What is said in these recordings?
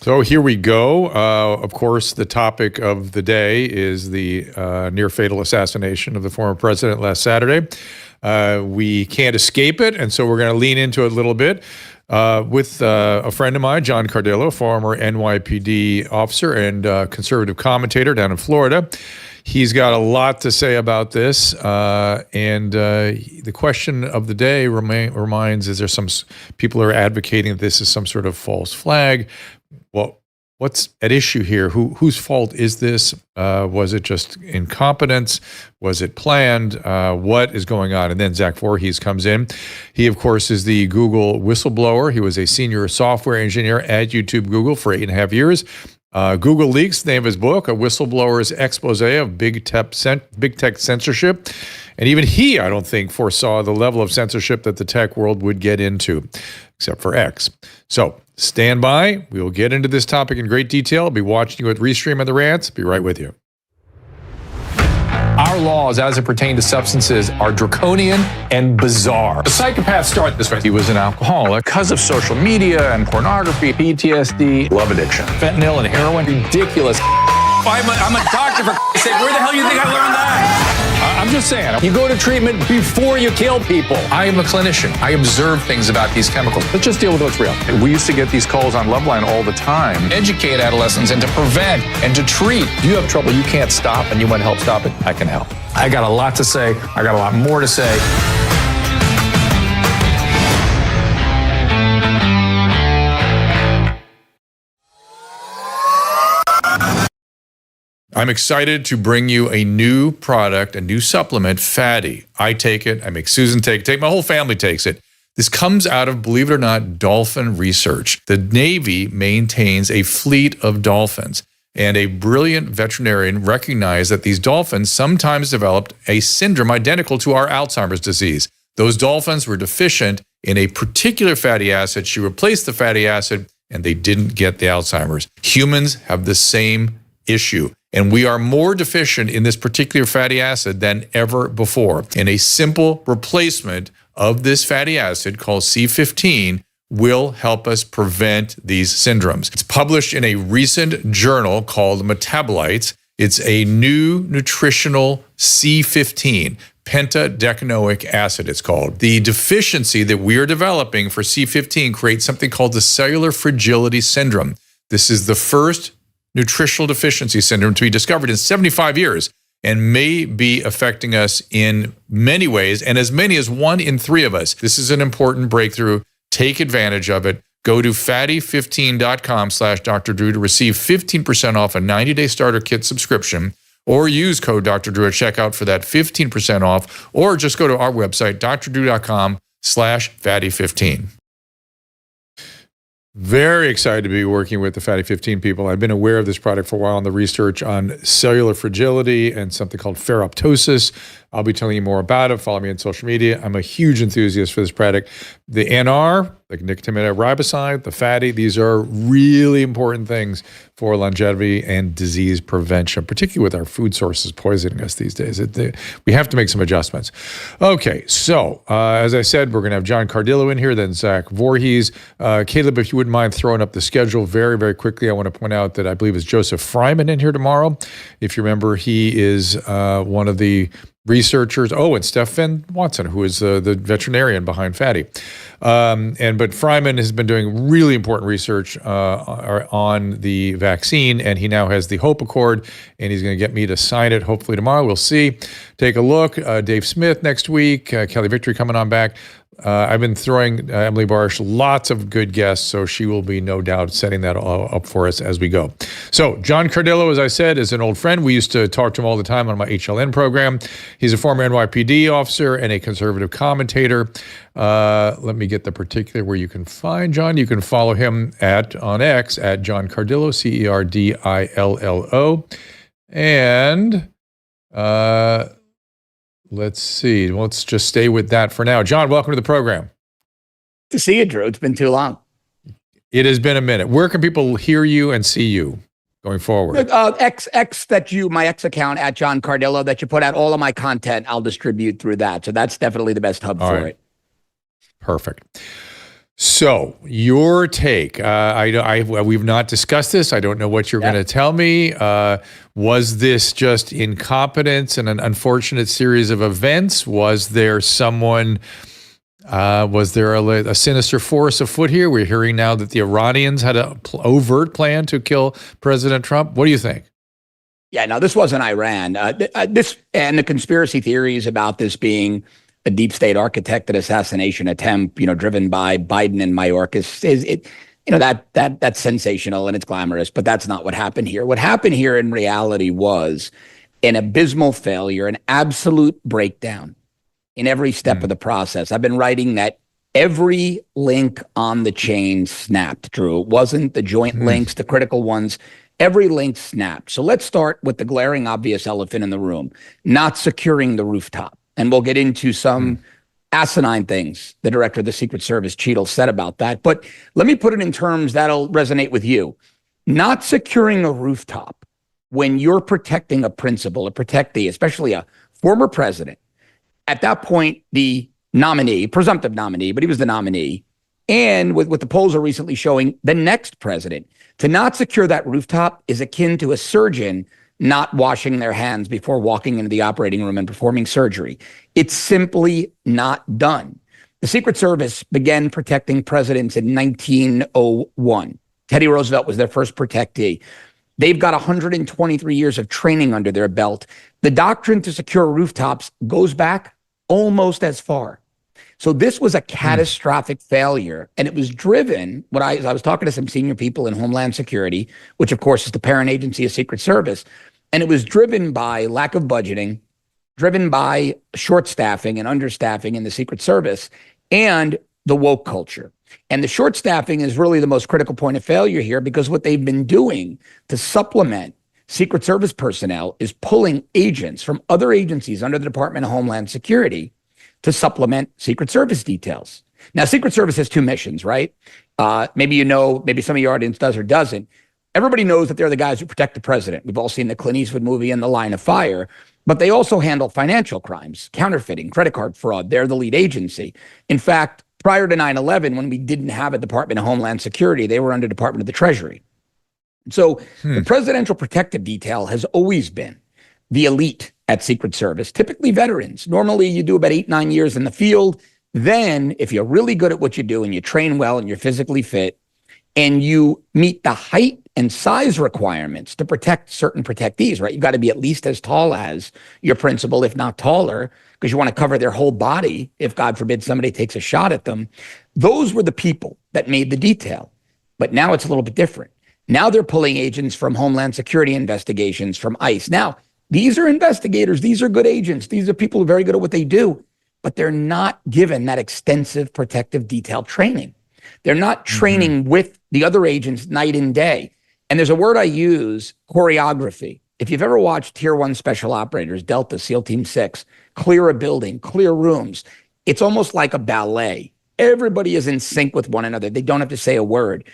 So here we go. Of course, the topic of the day is the near-fatal assassination of the former president last Saturday. We can't escape it, and so we're going to lean into it a little bit with a friend of mine, John Cardillo, former NYPD officer and conservative commentator down in Florida. He's got a lot to say about this, and the question of the day reminds, is there some people who are advocating that this is some sort of false flag? Well, what's at issue here? Whose fault is this? Was it just incompetence? Was it planned? What is going on? And then Zach Vorhies comes in. He, of course, is the Google whistleblower. He was a senior software engineer at YouTube Google for 8.5 years. Google Leaks, the name of his book, A Whistleblower's Expose of Big Tech Censorship. And even he, I don't think, foresaw the level of censorship that the tech world would get into, except for X. So stand by. We will get into this topic in great detail. I'll be watching you at Restream and the Rants. Be right with you. Our laws, as it pertains to substances, are draconian and bizarre. The psychopaths start this way. He was an alcoholic because of social media and pornography, PTSD, love addiction, fentanyl and heroin. Ridiculous. I'm a doctor, for sake. Where the hell do you think I learned that? I'm just saying, you go to treatment before you kill people. I am a clinician. I observe things about these chemicals. Let's just deal with what's real. We used to get these calls on Loveline all the time. Educate adolescents and to prevent and to treat. If you have trouble you can't stop and you want help stop it, I can help. I got a lot to say. I got a lot more to say. I'm excited to bring you a new product, a new supplement, Fatty. I take it. I make Susan take it. My whole family takes it. This comes out of, believe it or not, dolphin research. The Navy maintains a fleet of dolphins, and a brilliant veterinarian recognized that these dolphins sometimes developed a syndrome identical to our Alzheimer's disease. Those dolphins were deficient in a particular fatty acid. She replaced the fatty acid, and they didn't get the Alzheimer's. Humans have the same issue. And we are more deficient in this particular fatty acid than ever before. And a simple replacement of this fatty acid called C15 will help us prevent these syndromes. It's published in a recent journal called Metabolites. It's a new nutritional C15, pentadecanoic acid it's called. The deficiency that we are developing for C15 creates something called the cellular fragility syndrome. This is the first nutritional deficiency syndrome to be discovered in 75 years and may be affecting us in many ways, and as many as 1 in 3 of us. This is an important breakthrough. Take advantage of it. Go to fatty15.com/Dr. Drew to receive 15% off a 90-day starter kit subscription, or use code Dr. Drew at checkout for that 15% off, or just go to our website, drdrew.com/fatty15. Very excited to be working with the Fatty 15 people. I've been aware of this product for a while on the research on cellular fragility and something called ferroptosis. I'll be telling you more about it. Follow me on social media. I'm a huge enthusiast for this product. The NR, like nicotinamide riboside, the fatty, these are really important things for longevity and disease prevention, particularly with our food sources poisoning us these days. We have to make some adjustments. Okay, so as I said, we're going to have John Cardillo in here, then Zach Vorhies. Caleb, if you wouldn't mind throwing up the schedule very, very quickly, I want to point out that I believe it's Joseph Fryman in here tomorrow. If you remember, he is one of the researchers. Oh, and Stephen Watson, who is the veterinarian behind Fatty. But Fryman has been doing really important research on the vaccine, and he now has the Hope Accord, and he's going to get me to sign it hopefully tomorrow. We'll see. Take a look. Dave Smith next week. Kelly Victory coming on back. I've been throwing Emily Barsh lots of good guests, so she will be no doubt setting that all up for us as we go. So John Cardillo, as I said, is an old friend. We used to talk to him all the time on my HLN program. He's a former NYPD officer and a conservative commentator. Let me get the particular where you can find John. You can follow him on X at John Cardillo, Cerdillo. And let's see. Let's just stay with that for now. John, welcome to the program. To see you, Drew. It's been too long. It has been a minute. Where can people hear you and see you going forward? My X account at John Cardillo, that you put out all of my content, I'll distribute through that. So that's definitely the best hub for it. Perfect. So your take, we've not discussed this. I don't know what you're going to tell me. Was this just incompetence and an unfortunate series of events? Was there someone, was there a sinister force afoot here? We're hearing now that the Iranians had an overt plan to kill President Trump. What do you think? Yeah, no, this wasn't Iran. This and the conspiracy theories about this being a deep state architected assassination attempt, driven by Biden and Mayorkas, that's sensational and it's glamorous, but that's not what happened here. What happened here in reality was an abysmal failure, an absolute breakdown in every step of the process. I've been writing that every link on the chain snapped, Drew. It wasn't the joint links, the critical ones. Every link snapped. So let's start with the glaring obvious elephant in the room, not securing the rooftop. And we'll get into some asinine things the director of the Secret Service, Cheadle, said about that. But let me put it in terms that'll resonate with you. Not securing a rooftop when you're protecting a principal, a protectee, especially a former president, at that point, the nominee, presumptive nominee, but he was the nominee, and with the polls are recently showing, the next president. To not secure that rooftop is akin to a surgeon not washing their hands before walking into the operating room and performing surgery. It's simply not done. The Secret Service began protecting presidents in 1901. Teddy Roosevelt was their first protectee. They've got 123 years of training under their belt. The doctrine to secure rooftops goes back almost as far. So this was a catastrophic failure, and it was driven, I was talking to some senior people in Homeland Security, which of course is the parent agency of Secret Service, and it was driven by lack of budgeting, driven by short staffing and understaffing in the Secret Service, and the woke culture. And the short staffing is really the most critical point of failure here, because what they've been doing to supplement Secret Service personnel is pulling agents from other agencies under the Department of Homeland Security to supplement Secret Service details. Now, Secret Service has two missions, right? Maybe maybe some of your audience does or doesn't. Everybody knows that they're the guys who protect the president. We've all seen the Clint Eastwood movie In the Line of Fire, but they also handle financial crimes, counterfeiting, credit card fraud. They're the lead agency. In fact, prior to 9/11, when we didn't have a Department of Homeland Security, they were under Department of the Treasury. So the Presidential Protective Detail has always been the elite at Secret Service, typically veterans. Normally, you do about 8-9 years in the field. Then, if you're really good at what you do and you train well and you're physically fit and you meet the height and size requirements to protect certain protectees, right? You've got to be at least as tall as your principal, if not taller, because you want to cover their whole body if, God forbid, somebody takes a shot at them. Those were the people that made the detail. But now it's a little bit different. Now they're pulling agents from Homeland Security investigations, from ICE. Now, these are investigators. These are good agents. These are people who are very good at what they do, but they're not given that extensive protective detail training. They're not training with the other agents night and day. And there's a word I use, choreography. If you've ever watched Tier 1 Special Operators, Delta, SEAL Team 6, clear a building, clear rooms, it's almost like a ballet. Everybody is in sync with one another. They don't have to say a word.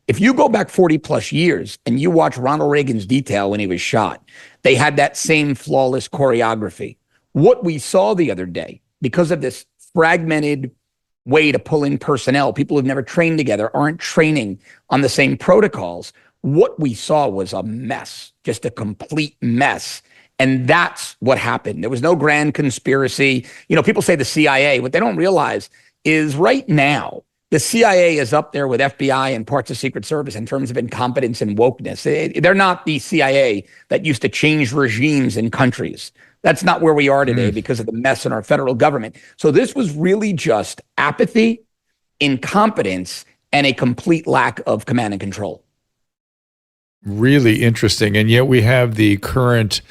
If you go back 40 plus years and you watch Ronald Reagan's detail when he was shot, they had that same flawless choreography. What we saw the other day, because of this fragmented way to pull in personnel, people who've never trained together, aren't training on the same protocols. What we saw was a mess, just a complete mess. And that's what happened. There was no grand conspiracy. People say the CIA. What they don't realize is right now, the CIA is up there with FBI and parts of Secret Service in terms of incompetence and wokeness. They're not the CIA that used to change regimes in countries. That's not where we are today because of the mess in our federal government. So this was really just apathy, incompetence, and a complete lack of command and control. Really interesting. And yet we have the current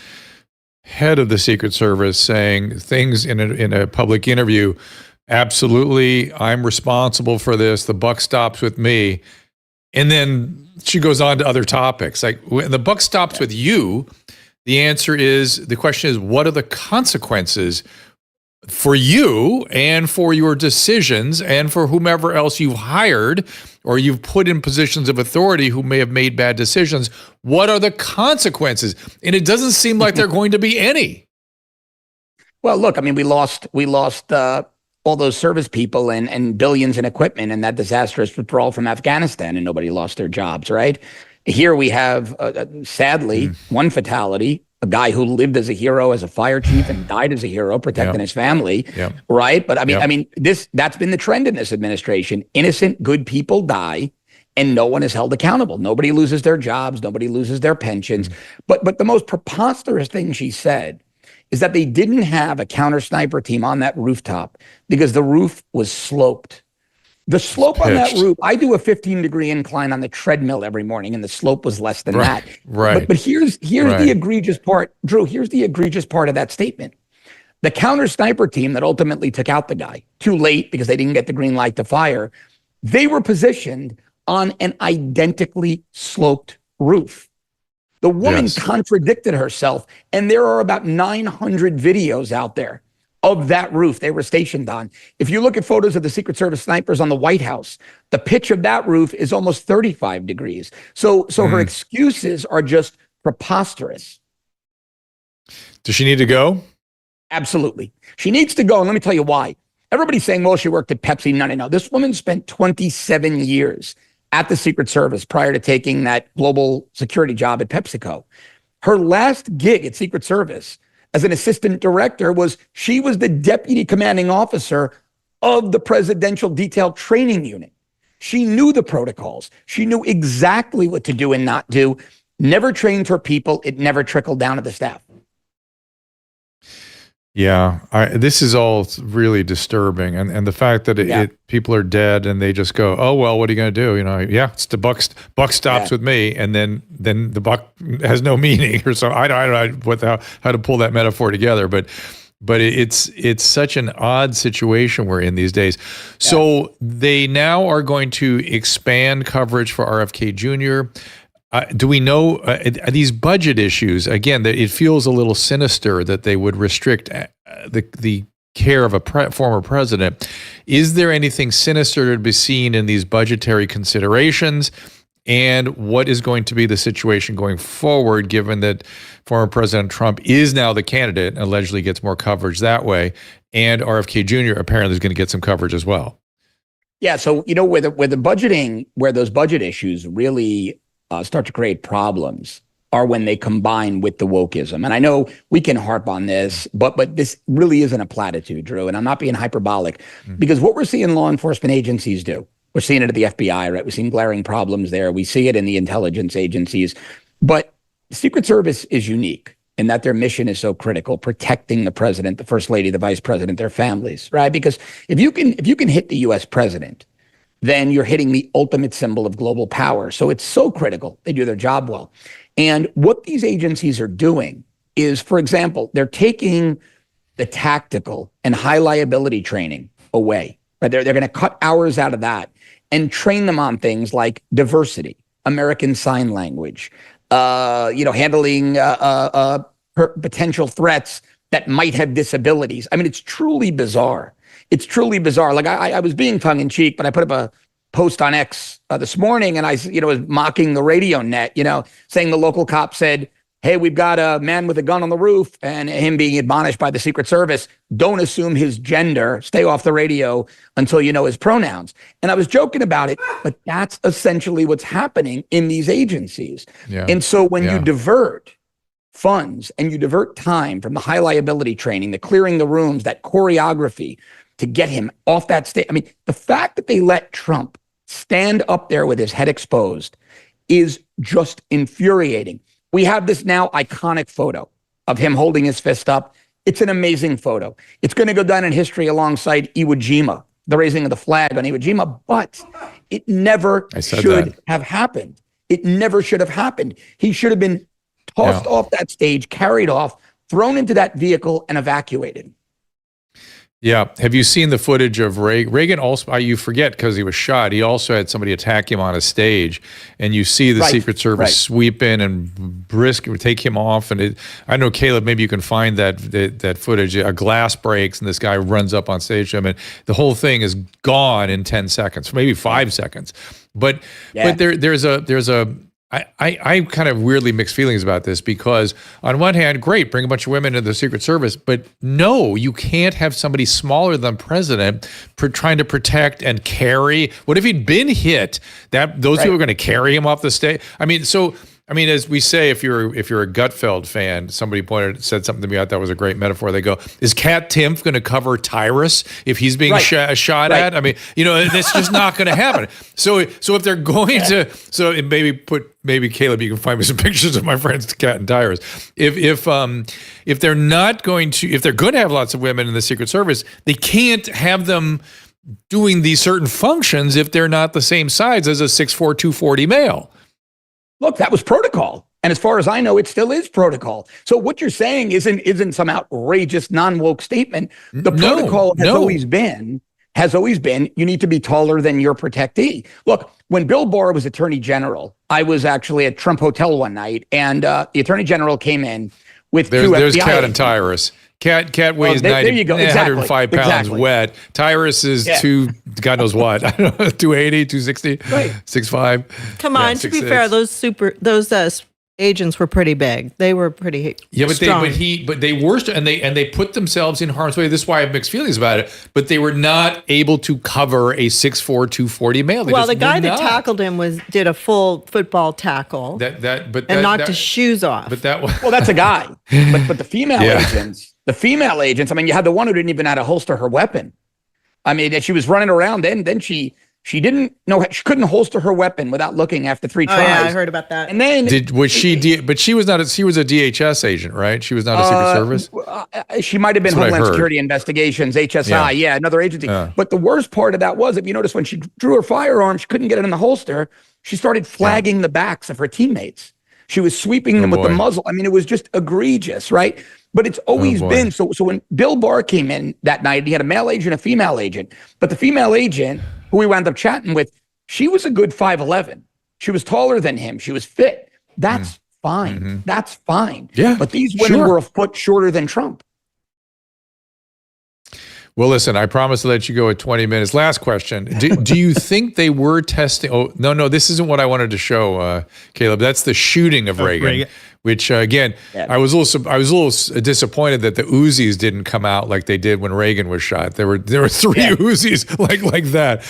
head of the Secret Service saying things in a public interview. Absolutely, I'm responsible for this. The buck stops with me. And then she goes on to other topics. Like, when the buck stops with you, the question is, what are the consequences for you and for your decisions and for whomever else you've hired or you've put in positions of authority who may have made bad decisions? What are the consequences? And it doesn't seem like they're going to be any. Well, look, I mean, we lost all those service people and billions in equipment and that disastrous withdrawal from Afghanistan, and nobody lost their jobs, right? Here we have, sadly, one fatality, a guy who lived as a hero as a fire chief and died as a hero protecting his family, right? But I mean, that's been the trend in this administration. Innocent, good people die, and no one is held accountable. Nobody loses their jobs. Nobody loses their pensions. But the most preposterous thing she said is that they didn't have a counter sniper team on that rooftop because the roof was sloped. The slope on that roof, I do a 15-degree incline on the treadmill every morning, and the slope was less than that. Right. But here's the egregious part, Drew. Here's the egregious part of that statement. The counter sniper team that ultimately took out the guy, too late because they didn't get the green light to fire, they were positioned on an identically sloped roof. The woman contradicted herself, and there are about 900 videos out there of that roof they were stationed on. If you look at photos of the Secret Service snipers on the White House, the pitch of that roof is almost 35 degrees. So her excuses are just preposterous. Does she need to go? Absolutely. She needs to go, and let me tell you why. Everybody's saying, well, she worked at Pepsi. No. This woman spent 27 years at the Secret Service prior to taking that global security job at PepsiCo. Her last gig at Secret Service as an assistant director was she was the deputy commanding officer of the Presidential Detail Training Unit. She knew the protocols. She knew exactly what to do and not do. Never trained her people. It never trickled down to the staff. Yeah, this is all really disturbing, and the fact that people are dead and they just go, oh well, what are you going to do? It's the buck stops with me, and then the buck has no meaning or so. I don't know how to pull that metaphor together, but it's such an odd situation we're in these days. So they now are going to expand coverage for RFK Jr. Do we know these budget issues? Again, it feels a little sinister that they would restrict the care of a former president. Is there anything sinister to be seen in these budgetary considerations? And what is going to be the situation going forward, given that former President Trump is now the candidate and allegedly gets more coverage that way, and RFK Jr. apparently is going to get some coverage as well? Yeah, so where those budget issues really start to create problems are when they combine with the wokeism. And I know we can harp on this, but this really isn't a platitude, Drew. And I'm not being hyperbolic, because what we're seeing law enforcement agencies do, we're seeing it at the FBI, right? We're seeing glaring problems there. We see it in the intelligence agencies. But the Secret Service is unique in that their mission is so critical, protecting the president, the first lady, the vice president, their families, right? Because if you can hit the U.S. president, then you're hitting the ultimate symbol of global power. So it's so critical. They do their job well. And what these agencies are doing is, for example, they're taking the tactical and high liability training away. Right? They're going to cut hours out of that and train them on things like diversity, American Sign Language, handling potential threats that might have disabilities. I mean, it's truly bizarre. It's truly bizarre. Like I was being tongue in cheek, but I put up a post on X this morning, and I was mocking the radio net, saying the local cop said, hey, we've got a man with a gun on the roof, and him being admonished by the Secret Service, don't assume his gender, stay off the radio until you know his pronouns. And I was joking about it, but that's essentially what's happening in these agencies. Yeah. And so when you divert funds and you divert time from the high liability training, the clearing the rooms, that choreography to get him off that stage. I mean, the fact that they let Trump stand up there with his head exposed is just infuriating. We have this now iconic photo of him holding his fist up. It's an amazing photo. It's going to go down in history alongside Iwo Jima, the raising of the flag on Iwo Jima, but it never should have happened. It never should have happened. He should have been tossed off that stage, carried off, thrown into that vehicle, and evacuated. Yeah. Have you seen the footage of Reagan? Reagan also, you forget because he was shot, he also had somebody attack him on a stage, and you see the Secret Service sweep in and take him off. And I know, Caleb, maybe you can find that footage. A glass breaks and this guy runs up on stage to him, and the whole thing is gone in 10 seconds, maybe 5 seconds. But there's a I kind of weirdly mixed feelings about this because on one hand, great, bring a bunch of women into the Secret Service, but no, you can't have somebody smaller than president trying to protect and carry. What if he'd been hit? Those people are going to carry him off the stage. As we say, if you're a Gutfeld fan, somebody said something to me I thought was a great metaphor. They go, "Is Kat Timpf going to cover Tyrus if he's being shot at?" I mean, that's just not going to happen. So if they're going to, maybe Caleb, you can find me some pictures of my friends Kat and Tyrus. If they're not going to, if they're going to have lots of women in the Secret Service, they can't have them doing these certain functions if they're not the same size as a 6'4", 240 male. Look, that was protocol. And as far as I know, it still is protocol. So what you're saying isn't some outrageous non-woke statement. The protocol has always been you need to be taller than your protectee. Look, when Bill Barr was Attorney General, I was actually at Trump Hotel one night, and the Attorney General came in with two FBI There's Kat agents. and Tyrus. Kat weighs 105 pounds wet. Tyrus is God knows what. I don't know, 280, 260, 6'5". Come on, to be fair, those agents were pretty big. They were pretty strong. But they were, and they put themselves in harm's way. This is why I have mixed feelings about it. But they were not able to cover a 6'4", 240 male. The guy that tackled him did a full football tackle. Knocked his shoes off. But that's a guy. But the female agents. The female agents, you had the one who didn't even know how to holster her weapon. She was running around, then she didn't know, she couldn't holster her weapon without looking after 3 tries. Oh, yeah, I heard about that. And then but she was not. She was a DHS agent, right? She was not a Secret Service. She might have been Homeland Security Investigations, HSI, another agency. But the worst part of that was, if you notice, when she drew her firearm, she couldn't get it in the holster. She started flagging the backs of her teammates. She was sweeping them with the muzzle. It was just egregious, right? But it's always been so. When Bill Barr came in that night, he had a male agent, a female agent. But the female agent, who we wound up chatting with, she was a good 5'11". She was taller than him. She was fit. That's fine. Mm-hmm. That's fine. Yeah. But these women were a foot shorter than Trump. Well, listen, I promise to let you go at 20 minutes. Last question. Do you think they were testing? Oh, no, this isn't what I wanted to show, Caleb. That's the shooting of Reagan. Which again, I was a little disappointed that the Uzis didn't come out like they did when Reagan was shot. There were 3 Uzis like that.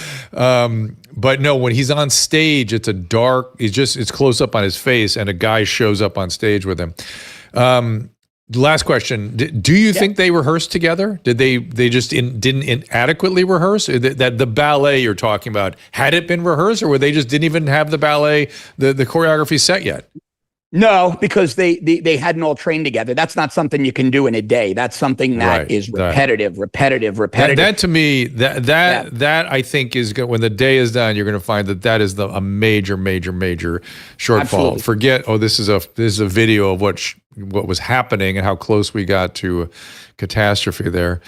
But no, when he's on stage, it's it's close up on his face, and a guy shows up on stage with him. Last question: do you think they rehearsed together? Did they just didn't adequately rehearse? That the ballet you're talking about, had it been rehearsed, or they just didn't even have the ballet, the choreography set yet? No, because they hadn't all trained together. That's not something you can do in a day. That's something that is repetitive. That to me, that I think is good. When the day is done, you're going to find that is a major shortfall. Absolutely. Forget, this is a video of what was happening and how close we got to a catastrophe there.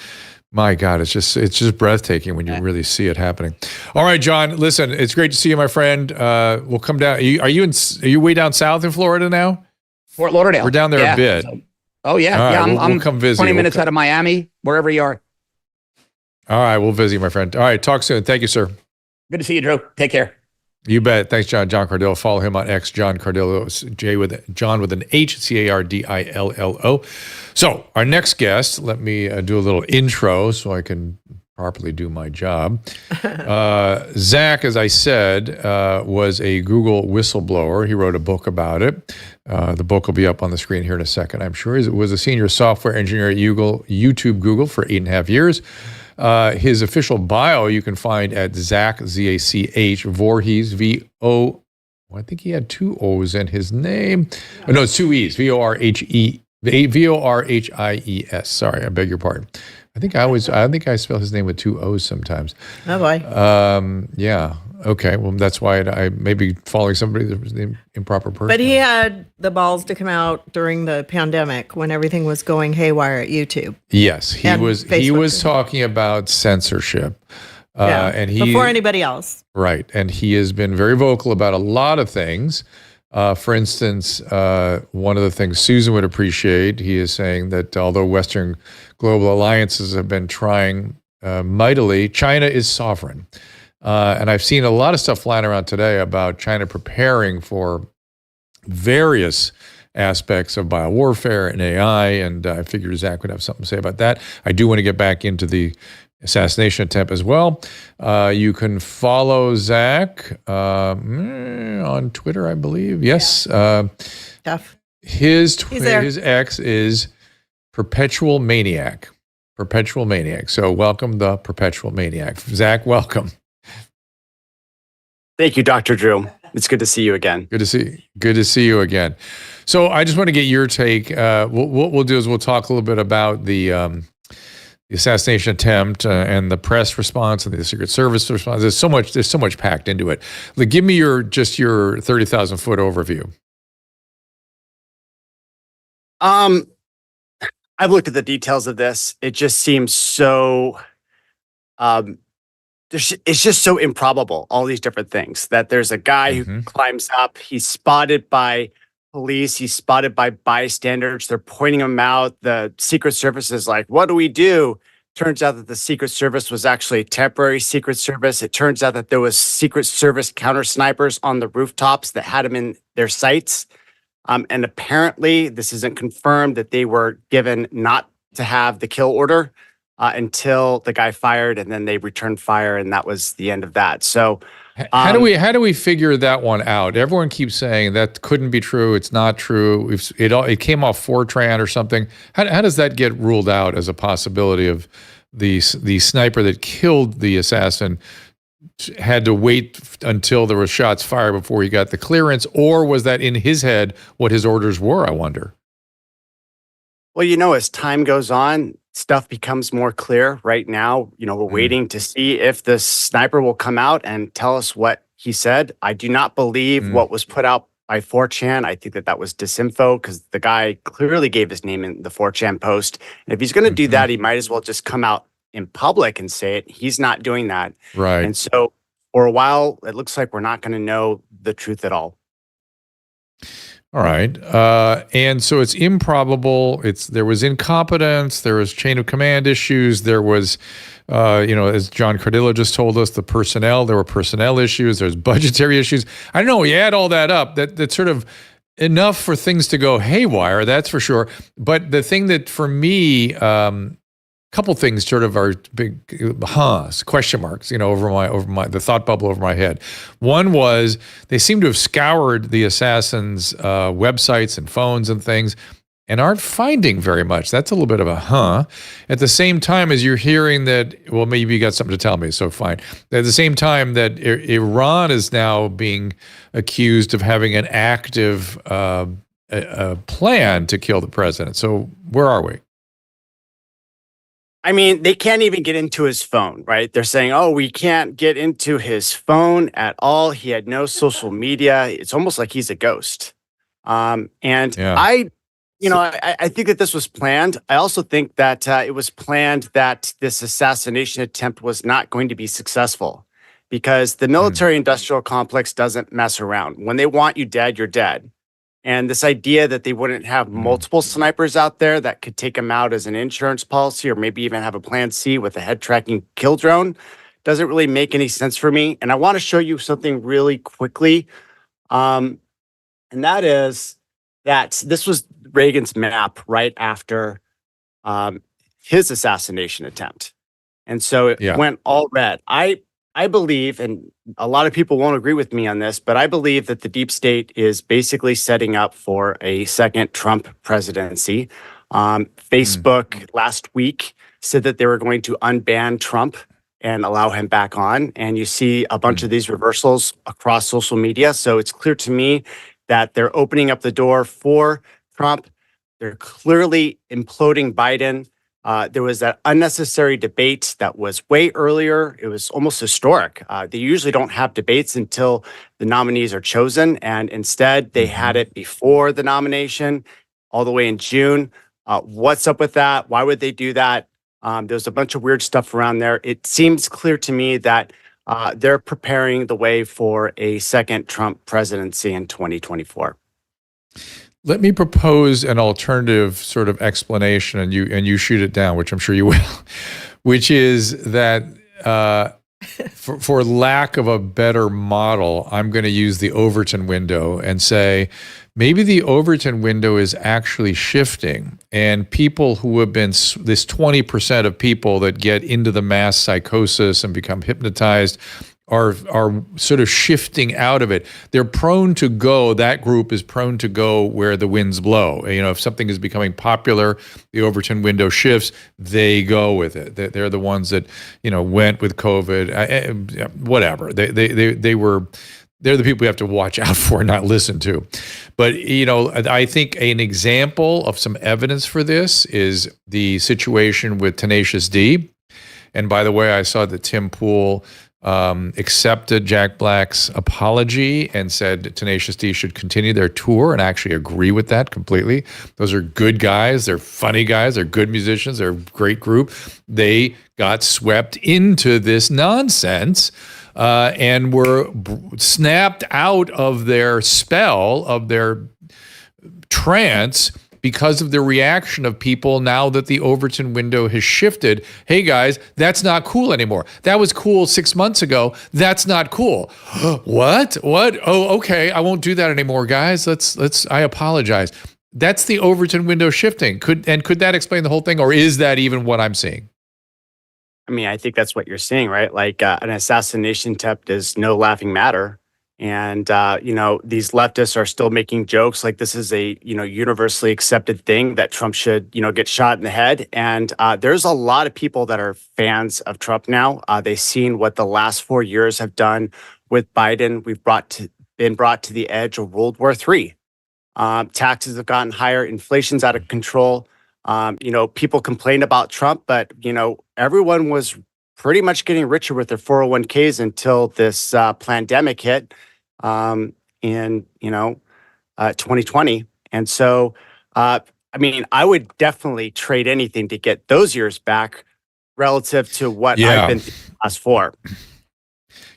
My God, it's just breathtaking when you really see it happening. All right, John, listen, it's great to see you, my friend. We'll come down. Are you way down south in Florida now? Fort Lauderdale. We're down there a bit. Right, I'm come visit. 20 minutes out of Miami, wherever you are. All right, we'll visit you, my friend. All right, talk soon. Thank you, sir. Good to see you, Drew. Take care. You bet. Thanks, John. John Cardillo. Follow him on X, John Cardillo, John with an H, Cardillo. So our next guest, let me do a little intro so I can properly do my job. Zach, as I said, was a Google whistleblower. He wrote a book about it. The book will be up on the screen here in a second, I'm sure. He was a senior software engineer at Google for 8.5 years. His official bio you can find at Zach, Z-A-C-H, Vorhies, V-O, I think he had 2 O's in his name. Oh, no, it's 2 E's, V-O-R-H-I-E-S. Sorry, I beg your pardon. I think I spell his name with 2 O's sometimes. Oh, boy. Yeah. Okay. Well, that's why I may be following somebody that was the improper person. But he had the balls to come out during the pandemic when everything was going haywire at YouTube. Yes, he was talking about censorship. And before anybody else. Right. And he has been very vocal about a lot of things. For instance, one of the things Susan would appreciate, he is saying that although Western global alliances have been trying mightily, China is sovereign. And I've seen a lot of stuff flying around today about China preparing for various aspects of biowarfare and AI, and I figured Zach would have something to say about that. I do want to get back into the assassination attempt as well. You can follow Zach on Twitter, I believe. Yes. His X is Perpetual Maniac. Perpetual Maniac. So welcome the Perpetual Maniac. Zach, welcome. Thank you, Dr. Drew. It's good to see you again. Good to see you again. So I just want to get your take. What we'll do is we'll talk a little bit about the assassination attempt and the press response and the Secret Service response. There's so much packed into it. Like, give me your 30,000 foot overview. I've looked at the details of this. It just seems so. It's just so improbable. All these different things. That there's a guy who climbs up. He's spotted by police. He's spotted by bystanders. They're pointing him out. The Secret Service is like, "What do we do?" Turns out that the Secret Service was actually a temporary Secret Service. It turns out that there was Secret Service counter snipers on the rooftops that had him in their sights. And apparently, this isn't confirmed, that they were given not to have the kill order until the guy fired, and then they returned fire, and that was the end of that. So, how do we figure that one out? Everyone keeps saying that couldn't be true. It's not true. It came off Fortran or something. How does that get ruled out as a possibility of the sniper that killed the assassin had to wait until there were shots fired before he got the clearance, or was that in his head what his orders were, I wonder? Well, as time goes on, stuff becomes more clear. Right now, we're waiting to see if the sniper will come out and tell us what he said. I do not believe what was put out by 4chan. I think that was disinfo, because the guy clearly gave his name in the 4chan post. And if he's going to do that, he might as well just come out in public and say it. He's not doing that. Right. And so for a while, it looks like we're not going to know the truth at all. All right. And so it's improbable. There was incompetence. There was chain of command issues. There was, as John Cardillo just told us, there were personnel issues. There's budgetary issues. I don't know. You add all that up, that's sort of enough for things to go haywire. That's for sure. But the thing that for me, couple things sort of are big question marks, over the thought bubble over my head. One was they seem to have scoured the assassins' websites and phones and things and aren't finding very much. That's a little bit of a At the same time as you're hearing that, well, maybe you got something to tell me, so fine. At the same time that Iran is now being accused of having an active plan to kill the president. So where are we? I mean, they can't even get into his phone, right? They're saying, "Oh, we can't get into his phone at all. He had no social media." It's almost like he's a ghost. I think that this was planned. I also think that it was planned that this assassination attempt was not going to be successful, because the military-industrial complex doesn't mess around. When they want you dead, you're dead. And this idea that they wouldn't have multiple snipers out there that could take them out as an insurance policy, or maybe even have a plan C with a head tracking kill drone, doesn't really make any sense for me. And I want to show you something really quickly. And that is that this was Reagan's map right after his assassination attempt. And so it went all red. I believe, and a lot of people won't agree with me on this, but I believe that the deep state is basically setting up for a second Trump presidency. Facebook last week said that they were going to unban Trump and allow him back on. And you see a bunch of these reversals across social media. So it's clear to me that they're opening up the door for Trump. They're clearly imploding Biden. There was that unnecessary debate that was way earlier. It was almost historic. They usually don't have debates until the nominees are chosen. And instead, they had it before the nomination, all the way in June. What's up with that? Why would they do that? There's a bunch of weird stuff around there. It seems clear to me that they're preparing the way for a second Trump presidency in 2024. Let me propose an alternative sort of explanation, and you shoot it down, which I'm sure you will, which is that for lack of a better model, I'm going to use the Overton window and say maybe the Overton window is actually shifting, and people who have been this 20% of people that get into the mass psychosis and become hypnotized are sort of shifting out of it. They're prone to go, that group is prone to go where the winds blow. You know, if something is becoming popular, the Overton window shifts, they go with it. They're the ones that, you know, went with COVID, whatever. They're the people we have to watch out for and not listen to. But, you know, I think an example of some evidence for this is the situation with Tenacious D. And by the way, I saw that Tim Pool accepted Jack Black's apology and said Tenacious D should continue their tour, and actually agree with that completely. Those are good guys. They're funny guys. They're good musicians. They're a great group. They got swept into this nonsense and were snapped out of their spell, of their trance, because of the reaction of people now that the Overton window has shifted. Hey guys, that's not cool anymore. That was cool 6 months ago. That's not cool. What? Oh, okay. I won't do that anymore, guys. I apologize. That's the Overton window shifting. Could that explain the whole thing, or is that even what I'm seeing? I mean, I think that's what you're seeing, right? Like an assassination attempt is no laughing matter. And, you know, these leftists are still making jokes like this is a, you know, universally accepted thing that Trump should, you know, get shot in the head. And there's a lot of people that are fans of Trump now. They've seen what the last 4 years have done with Biden. We've been brought to the edge of World War III. Taxes have gotten higher. Inflation's out of control. You know, people complain about Trump, but, you know, everyone was pretty much getting richer with their 401ks until this pandemic hit in, you know, 2020. And so, I mean, I would definitely trade anything to get those years back relative to what I've been through the last 4.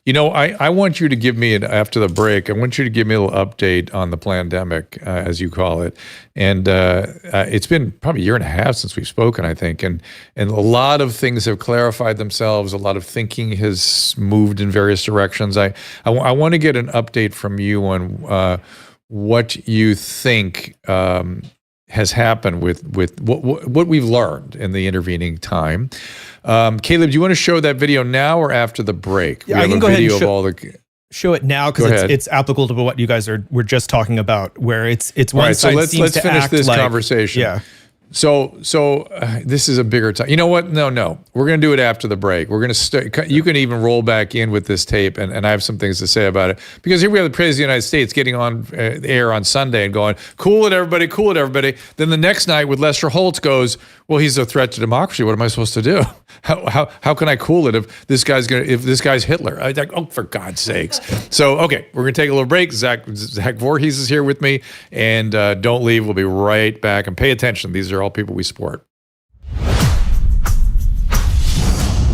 You know, I want you to give me, after the break, I want you to give me a little update on the pandemic, as you call it. And it's been probably a year and a half since we've spoken, I think. And a lot of things have clarified themselves. A lot of thinking has moved in various directions. I want to get an update from you on what you think has happened with what we've learned in the intervening time. Caleb, do you want to show that video now or after the break? Yeah, I can go ahead and show it now because it's applicable to what you guys were just talking about, where it's one right, side so seems let's to finish act this like, conversation. Yeah. So this is a bigger time. You know what? No. We're going to do it after the break. We're going to you can even roll back in with this tape, and I have some things to say about it. Because here we have the President of the United States getting on air on Sunday and going, cool it, everybody, cool it, everybody. Then the next night with Lester Holt goes, well, he's a threat to democracy. What am I supposed to do? How can I cool it if this guy's Hitler? I'm like, oh, for God's sakes. So, okay, we're going to take a little break. Zach Vorhies is here with me, and don't leave. We'll be right back, and pay attention. These are all people we support.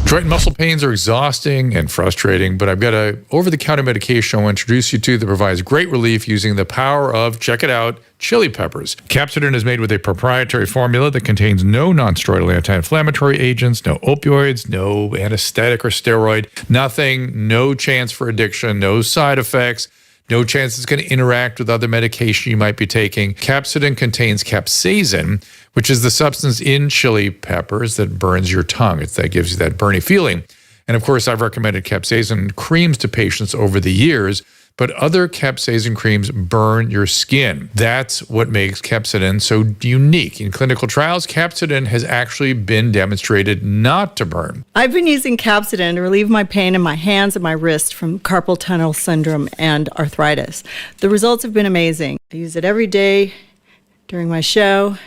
Joint and muscle pains are exhausting and frustrating, but I've got a over-the-counter medication I want to introduce you to that provides great relief using the power of, check it out, chili peppers. Capsidin is made with a proprietary formula that contains no non-steroidal anti-inflammatory agents, no opioids, no anesthetic or steroid, nothing, no chance for addiction, no side effects, no chance it's going to interact with other medication you might be taking. Capsidin contains capsaicin, which is the substance in chili peppers that burns your tongue. That gives you that burny feeling. And of course, I've recommended capsaicin creams to patients over the years, but other capsaicin creams burn your skin. That's what makes capsidin so unique. In clinical trials, capsidin has actually been demonstrated not to burn. I've been using capsidin to relieve my pain in my hands and my wrist from carpal tunnel syndrome and arthritis. The results have been amazing. I use it every day during my show,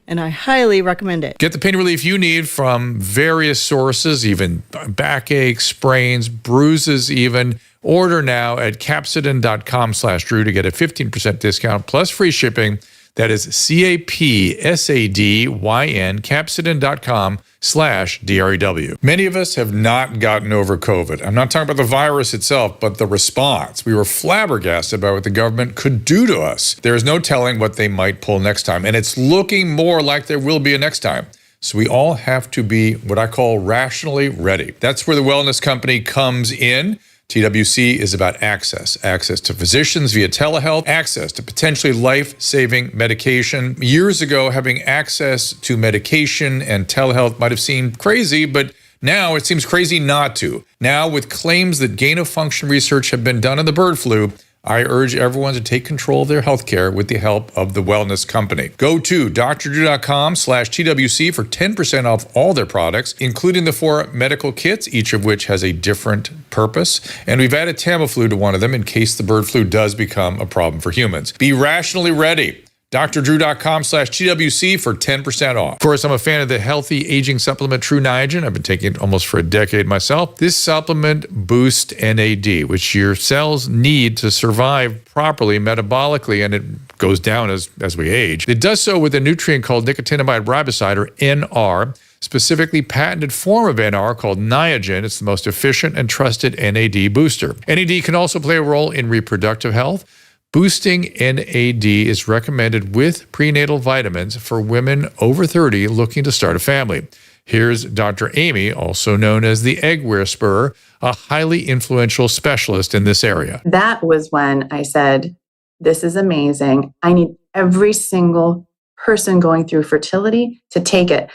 and I highly recommend it. Get the pain relief you need from various sources, even backache, sprains, bruises even. Order now at capsidin.com/Drew to get a 15% discount plus free shipping. That is CAPSADYN, capsidin.com/DREW. Many of us have not gotten over COVID. I'm not talking about the virus itself, but the response. We were flabbergasted about what the government could do to us. There is no telling what they might pull next time, and it's looking more like there will be a next time. So we all have to be what I call rationally ready. That's where the wellness company comes in. TWC is about access to physicians via telehealth, access to potentially life-saving medication. Years ago, having access to medication and telehealth might have seemed crazy, but now it seems crazy not to. Now, with claims that gain-of-function research have been done on the bird flu, I urge everyone to take control of their healthcare with the help of the wellness company. Go to drdrew.com/TWC for 10% off all their products, including the 4 medical kits, each of which has a different purpose. And we've added Tamiflu to one of them in case the bird flu does become a problem for humans. Be rationally ready. drdrew.com/TWC for 10% off. Of course, I'm a fan of the healthy aging supplement True Niagen. I've been taking it almost for a decade myself. This supplement boosts NAD, which your cells need to survive properly metabolically, and it goes down as we age. It does so with a nutrient called nicotinamide riboside, or NR, specifically patented form of NR called Niagen. It's the most efficient and trusted NAD booster. NAD can also play a role in reproductive health. Boosting NAD is recommended with prenatal vitamins for women over 30 looking to start a family. Here's Dr. Amy, also known as the Egg Whisperer, a highly influential specialist in this area. That was when I said, this is amazing. I need every single person going through fertility to take it.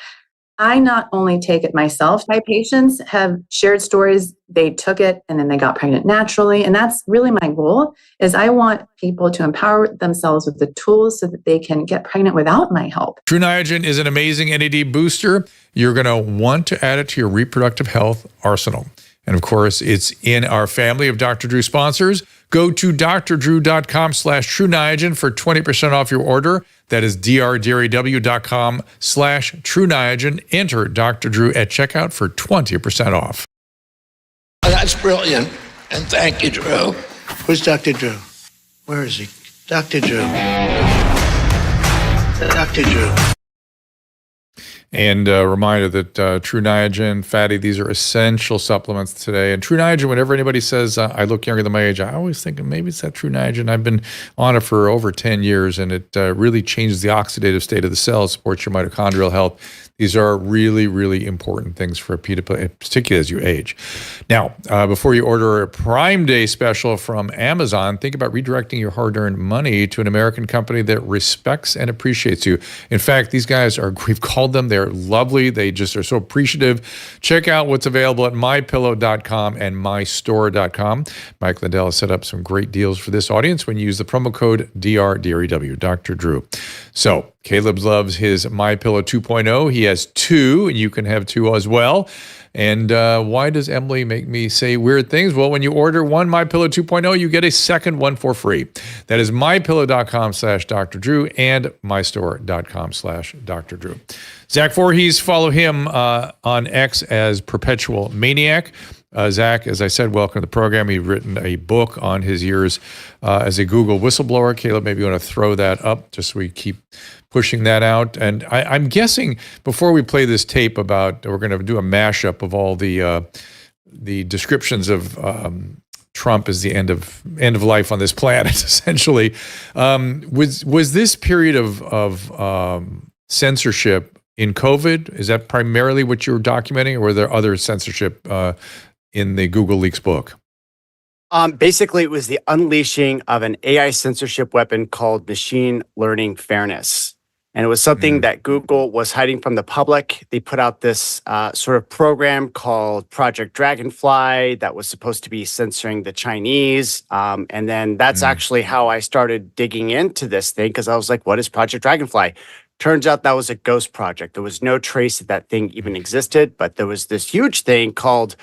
I not only take it myself, my patients have shared stories. They took it and then they got pregnant naturally. And that's really my goal, is I want people to empower themselves with the tools so that they can get pregnant without my help. True Niagen is an amazing NAD booster. You're going to want to add it to your reproductive health arsenal. And of course, it's in our family of Dr. Drew sponsors. Go to drdrew.com/True Niagen for 20% off your order. That is drdrew.com/True Niagen. Enter Dr. Drew at checkout for 20% off. That's brilliant. And thank you, Drew. Who's Dr. Drew? Where is he? Dr. Drew. Dr. Drew. And a reminder that True Niagen, Fatty, these are essential supplements today. And True Niagen, whenever anybody says I look younger than my age, I always think maybe it's that True Niagen. I've been on it for over 10 years, and it really changes the oxidative state of the cells, supports your mitochondrial health. These are really, really important things for people, particularly as you age. Now, before you order a Prime Day special from Amazon, think about redirecting your hard-earned money to an American company that respects and appreciates you. In fact, these guys we've called them, they're lovely. They just are so appreciative. Check out what's available at mypillow.com and mystore.com. Mike Lindell has set up some great deals for this audience when you use the promo code DRDREW, Dr. Drew. So, Caleb loves his MyPillow 2.0. He has 2, and you can have 2 as well. And why does Emily make me say weird things? Well, when you order one MyPillow 2.0, you get a second one for free. That is mypillow.com/Dr. Drew and mystore.com/Dr. Drew. Zach Vorhies, follow him on X as Perpetual Maniac. Zach, as I said, welcome to the program. He's written a book on his years as a Google whistleblower. Caleb, maybe you want to throw that up just so we keep pushing that out. And I'm guessing before we play this tape we're going to do a mashup of all the descriptions of Trump as the end of life on this planet, essentially. Was this period of censorship in COVID? Is that primarily what you were documenting, or were there other censorship in the Google Leaks book? Basically, it was the unleashing of an AI censorship weapon called machine learning fairness. And it was something that Google was hiding from the public. They put out this sort of program called Project Dragonfly that was supposed to be censoring the Chinese. And then that's actually how I started digging into this thing, because I was like, what is Project Dragonfly? Turns out that was a ghost project. There was no trace that thing even existed, but there was this huge thing called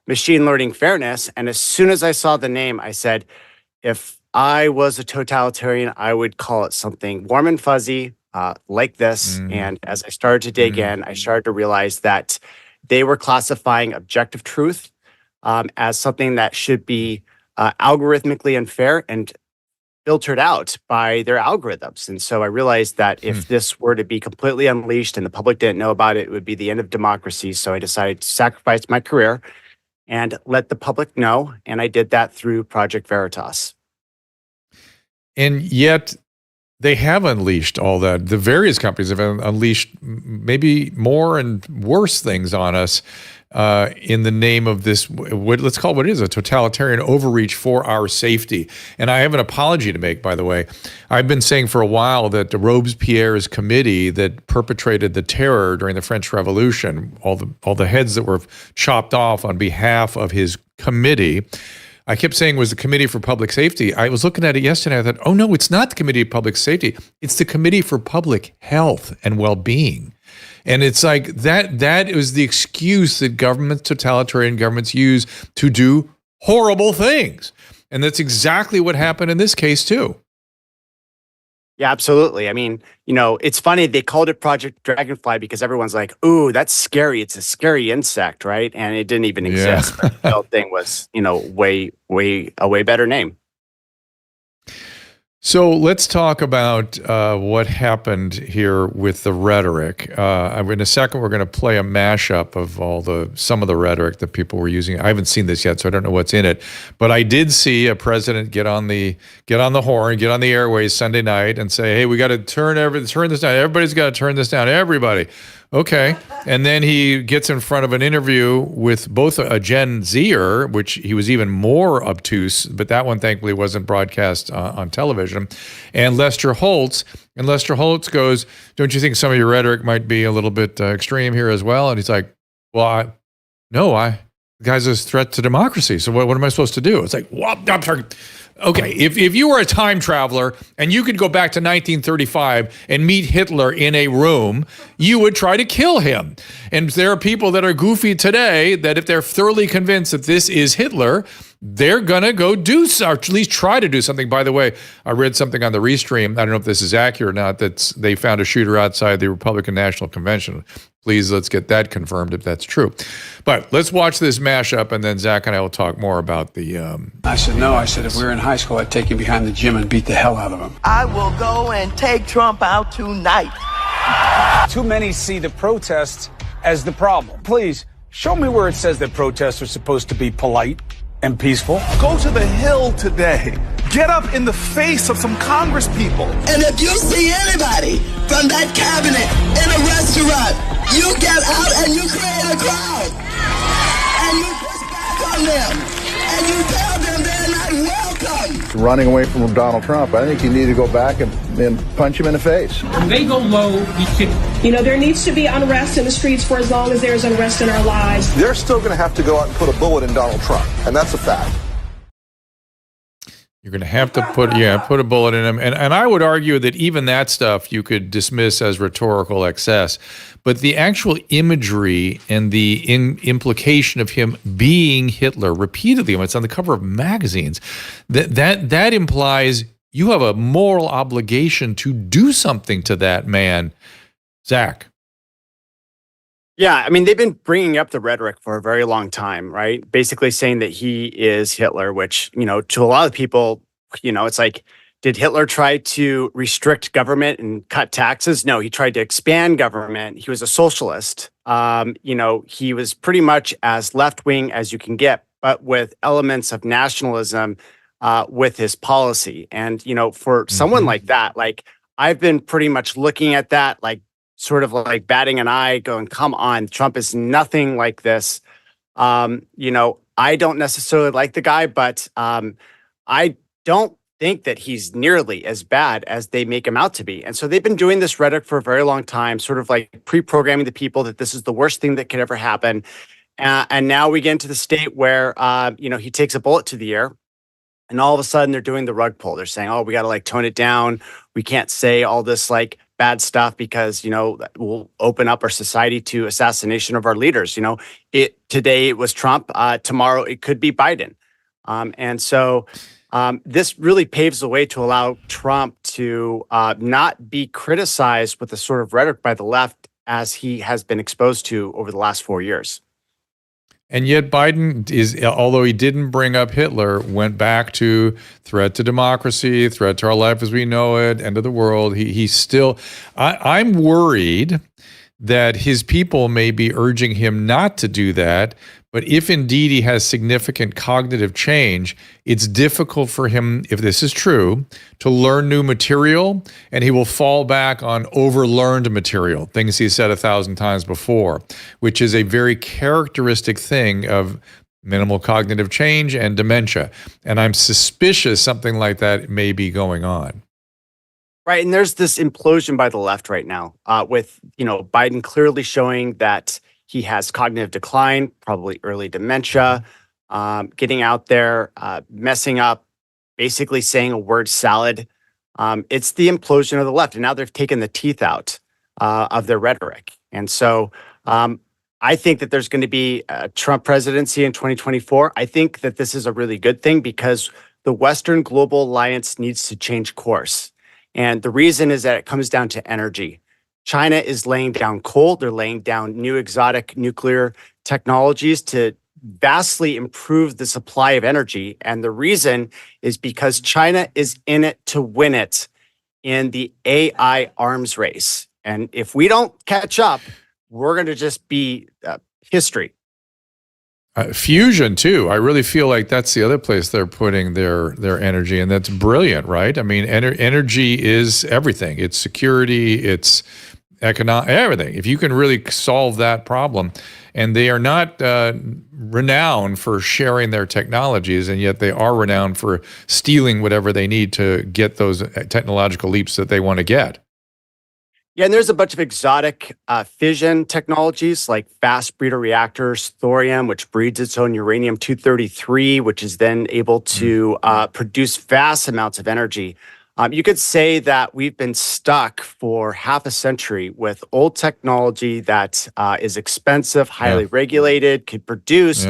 machine learning fairness. And as soon as I saw the name, I said, if I was a totalitarian, I would call it something warm and fuzzy like this. And as I started to dig in, I started to realize that they were classifying objective truth as something that should be algorithmically unfair and filtered out by their algorithms. And so I realized that if this were to be completely unleashed and the public didn't know about it, it would be the end of democracy. So I decided to sacrifice my career and let the public know. And I did that through Project Veritas. And yet, they have unleashed all that. The various companies have unleashed maybe more and worse things on us in the name of this, let's call it what it is, a totalitarian overreach for our safety. And I have an apology to make, by the way. I've been saying for a while that the Robespierre's committee that perpetrated the terror during the French Revolution, all the heads that were chopped off on behalf of his committee, I kept saying was the Committee for Public Safety. I was looking at it yesterday. I thought, oh no, it's not the Committee of Public Safety. It's the Committee for Public Health and Well-Being. And it's like that is the excuse that totalitarian governments use to do horrible things. And that's exactly what happened in this case too. Yeah, absolutely. I mean, it's funny they called it Project Dragonfly because everyone's like, "Ooh, that's scary. It's a scary insect, right?" And it didn't even exist. But the whole thing was, way a way better name. So let's talk about what happened here with the rhetoric. In a second, we're going to play a mashup of some of the rhetoric that people were using. I haven't seen this yet, so I don't know what's in it. But I did see a president get on the horn, get on the airways Sunday night, and say, "Hey, we got to turn this down. Everybody's got to turn this down. Everybody." Okay. And then he gets in front of an interview with both a Gen Zer, which he was even more obtuse, but that one thankfully wasn't broadcast on television, and Lester Holtz. And Lester Holtz goes, "Don't you think some of your rhetoric might be a little bit extreme here as well?" And he's like, "Well, the guy's a threat to democracy. So what am I supposed to do?" It's like, well, I'm sorry. Okay, if you were a time traveler and you could go back to 1935 and meet Hitler in a room, you would try to kill him. And there are people that are goofy today that if they're thoroughly convinced that this is Hitler, they're going to go do, or at least try to do something. By the way, I read something on the Restream. I don't know if this is accurate or not, that they found a shooter outside the Republican National Convention. Please, let's get that confirmed if that's true. But let's watch this mashup, and then Zach and I will talk more about the... I said, no. I said, if we were in high school, I'd take you behind the gym and beat the hell out of him. I will go and take Trump out tonight. Too many see the protests as the problem. Please, show me where it says that protests are supposed to be polite and peaceful. Go to the Hill today. Get up in the face of some Congress people. And if you see anybody from that cabinet in a restaurant, you get out and you create a crowd. And you push back on them. And you tell them they're not welcome. Running away from Donald Trump, I think you need to go back and punch him in the face. When they go low, we kick. There needs to be unrest in the streets for as long as there's unrest in our lives. They're still going to have to go out and put a bullet in Donald Trump, and that's a fact. You're going to have to put a bullet in him. And I would argue that even that stuff you could dismiss as rhetorical excess. But the actual imagery and the implication of him being Hitler repeatedly, when it's on the cover of magazines, that implies you have a moral obligation to do something to that man. Zach. Yeah, I mean, they've been bringing up the rhetoric for a very long time, right? Basically saying that he is Hitler, which, to a lot of people, it's like, did Hitler try to restrict government and cut taxes? No, he tried to expand government. He was a socialist. He was pretty much as left-wing as you can get, but with elements of nationalism with his policy. And, for someone like that, like, I've been pretty much looking at that, like, sort of like batting an eye, going, come on, Trump is nothing like this. I don't necessarily like the guy, but I don't think that he's nearly as bad as they make him out to be. And so they've been doing this rhetoric for a very long time, sort of like pre-programming the people that this is the worst thing that could ever happen. And now we get into the state where, he takes a bullet to the ear. And all of a sudden they're doing the rug pull. They're saying, oh, we got to like tone it down. We can't say all this like bad stuff because, we'll open up our society to assassination of our leaders. Today it was Trump. Tomorrow it could be Biden. And so this really paves the way to allow Trump to not be criticized with the sort of rhetoric by the left as he has been exposed to over the last 4 years. And yet Biden is, although he didn't bring up Hitler, went back to threat to democracy, threat to our life as we know it, end of the world. He's still, I'm worried that his people may be urging him not to do that But if indeed he has significant cognitive change, it's difficult for him, if this is true, to learn new material, and he will fall back on overlearned material, things he said 1,000 times before, which is a very characteristic thing of minimal cognitive change and dementia. And I'm suspicious something like that may be going on. Right. And there's this implosion by the left right now, with, Biden clearly showing that he has cognitive decline, probably early dementia, getting out there, messing up, basically saying a word salad. It's the implosion of the left. And now they've taken the teeth out of their rhetoric. And so I think that there's going to be a Trump presidency in 2024. I think that this is a really good thing because the Western Global Alliance needs to change course. And the reason is that it comes down to energy. China is laying down coal. They're laying down new exotic nuclear technologies to vastly improve the supply of energy. And the reason is because China is in it to win it in the AI arms race. And if we don't catch up, we're going to just be history. Fusion too. I really feel like that's the other place they're putting their energy, and that's brilliant, right? I mean, energy is everything. It's security. It's economic, everything. If you can really solve that problem, and they are not renowned for sharing their technologies, and yet they are renowned for stealing whatever they need to get those technological leaps that they want to get. Yeah, and there's a bunch of exotic fission technologies like fast breeder reactors, thorium, which breeds its own uranium-233, which is then able to produce vast amounts of energy. You could say that we've been stuck for half a century with old technology that is expensive, highly regulated, could produce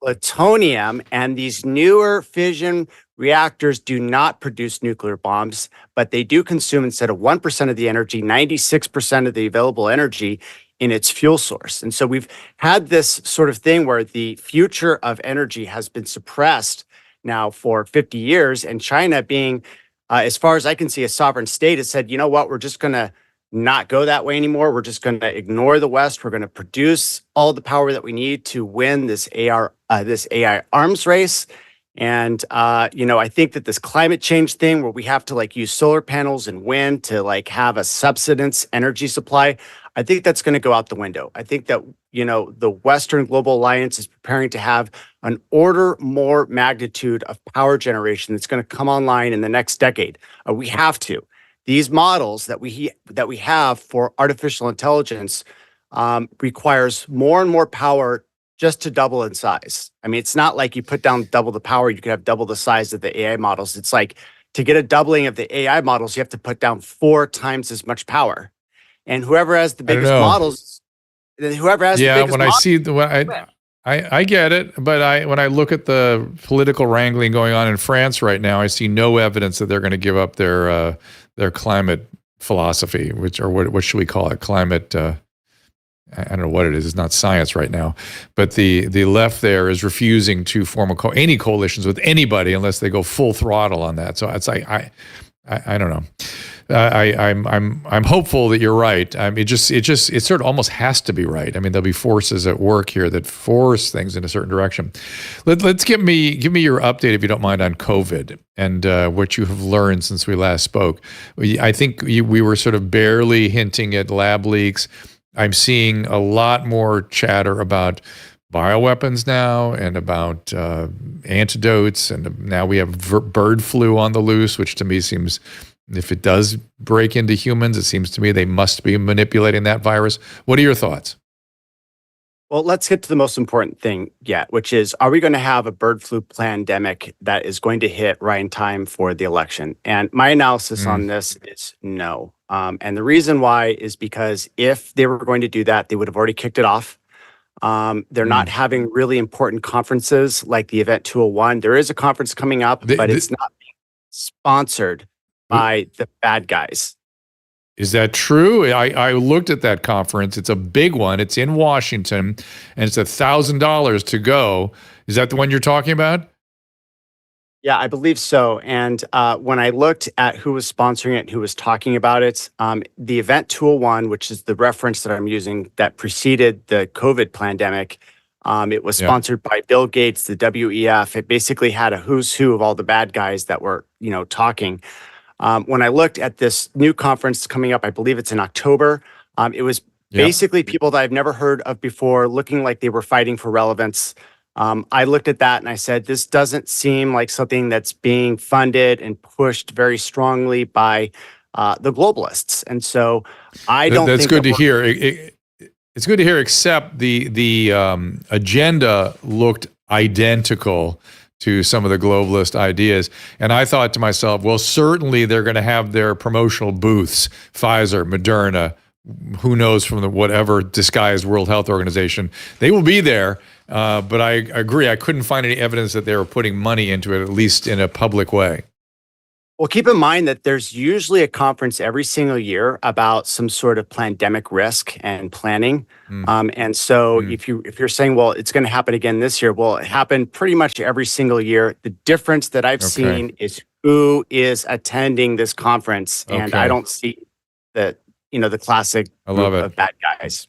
plutonium, and these newer fission reactors do not produce nuclear bombs, but they do consume, instead of 1% of the energy, 96% of the available energy in its fuel source. And so we've had this sort of thing where the future of energy has been suppressed now for 50 years, and China, being, as far as I can see, a sovereign state, has said, you know what, we're just going to not go that way anymore. We're just going to ignore the West. We're going to produce all the power that we need to win this AI arms race. And, I think that this climate change thing where we have to use solar panels and wind to have a subsistence energy supply, I think that's going to go out the window. I think that, the Western Global Alliance is preparing to have an order more magnitude of power generation that's going to come online in the next decade. We have to. These models that we have for artificial intelligence requires more and more power just to double in size. I mean, it's not like you put down double the power, you could have double the size of the AI models. It's like, to get a doubling of the AI models, you have to put down 4 times as much power. And whoever has the biggest models, whoever has the biggest when models, I see I get it, but when I look at the political wrangling going on in France right now, I see no evidence that they're going to give up their climate philosophy, what should we call it? Climate. I don't know what it is. It's not science right now, but the left there is refusing to form any coalitions with anybody unless they go full throttle on that. So it's like I don't know. I'm hopeful that you're right. It sort of almost has to be right. I mean, there'll be forces at work here that force things in a certain direction. Let's give me your update, if you don't mind, on COVID and what you have learned since we last spoke. I think we were sort of barely hinting at lab leaks. I'm seeing a lot more chatter about bioweapons now and about antidotes. And now we have bird flu on the loose, which to me seems, if it does break into humans, it seems to me they must be manipulating that virus. What are your thoughts? Well, let's get to the most important thing yet, which is, are we going to have a bird flu pandemic that is going to hit right in time for the election? And my analysis on this is no. And the reason why is because if they were going to do that, they would have already kicked it off. They're not having really important conferences like the Event 201. There is a conference coming up, but it's not being sponsored by the bad guys. Is that true? I looked at that conference. It's a big one. It's in Washington, and it's $1,000 to go. Is that the one you're talking about? Yeah, I believe so. And when I looked at who was sponsoring it and who was talking about it, the Event 201, which is the reference that I'm using that preceded the COVID pandemic, It was sponsored by Bill Gates, the WEF. It basically had a who's who of all the bad guys that were, talking. When I looked at this new conference coming up, I believe it's in October, it was basically people that I've never heard of before, looking like they were fighting for relevance. I looked at that and I said, this doesn't seem like something that's being funded and pushed very strongly by the globalists. And so I don't think that's good to hear. It's good to hear, except the agenda looked identical to some of the globalist ideas. And I thought to myself, well, certainly they're going to have their promotional booths, Pfizer, Moderna, who knows from the whatever disguised World Health Organization. They will be there. But I agree, I couldn't find any evidence that they were putting money into it, at least in a public way. Well, keep in mind that there's usually a conference every single year about some sort of pandemic risk and planning. And so if you're saying, well, it's going to happen again this year, well, it happened pretty much every single year. The difference that I've seen is who is attending this conference. And I don't see the classic group of bad guys.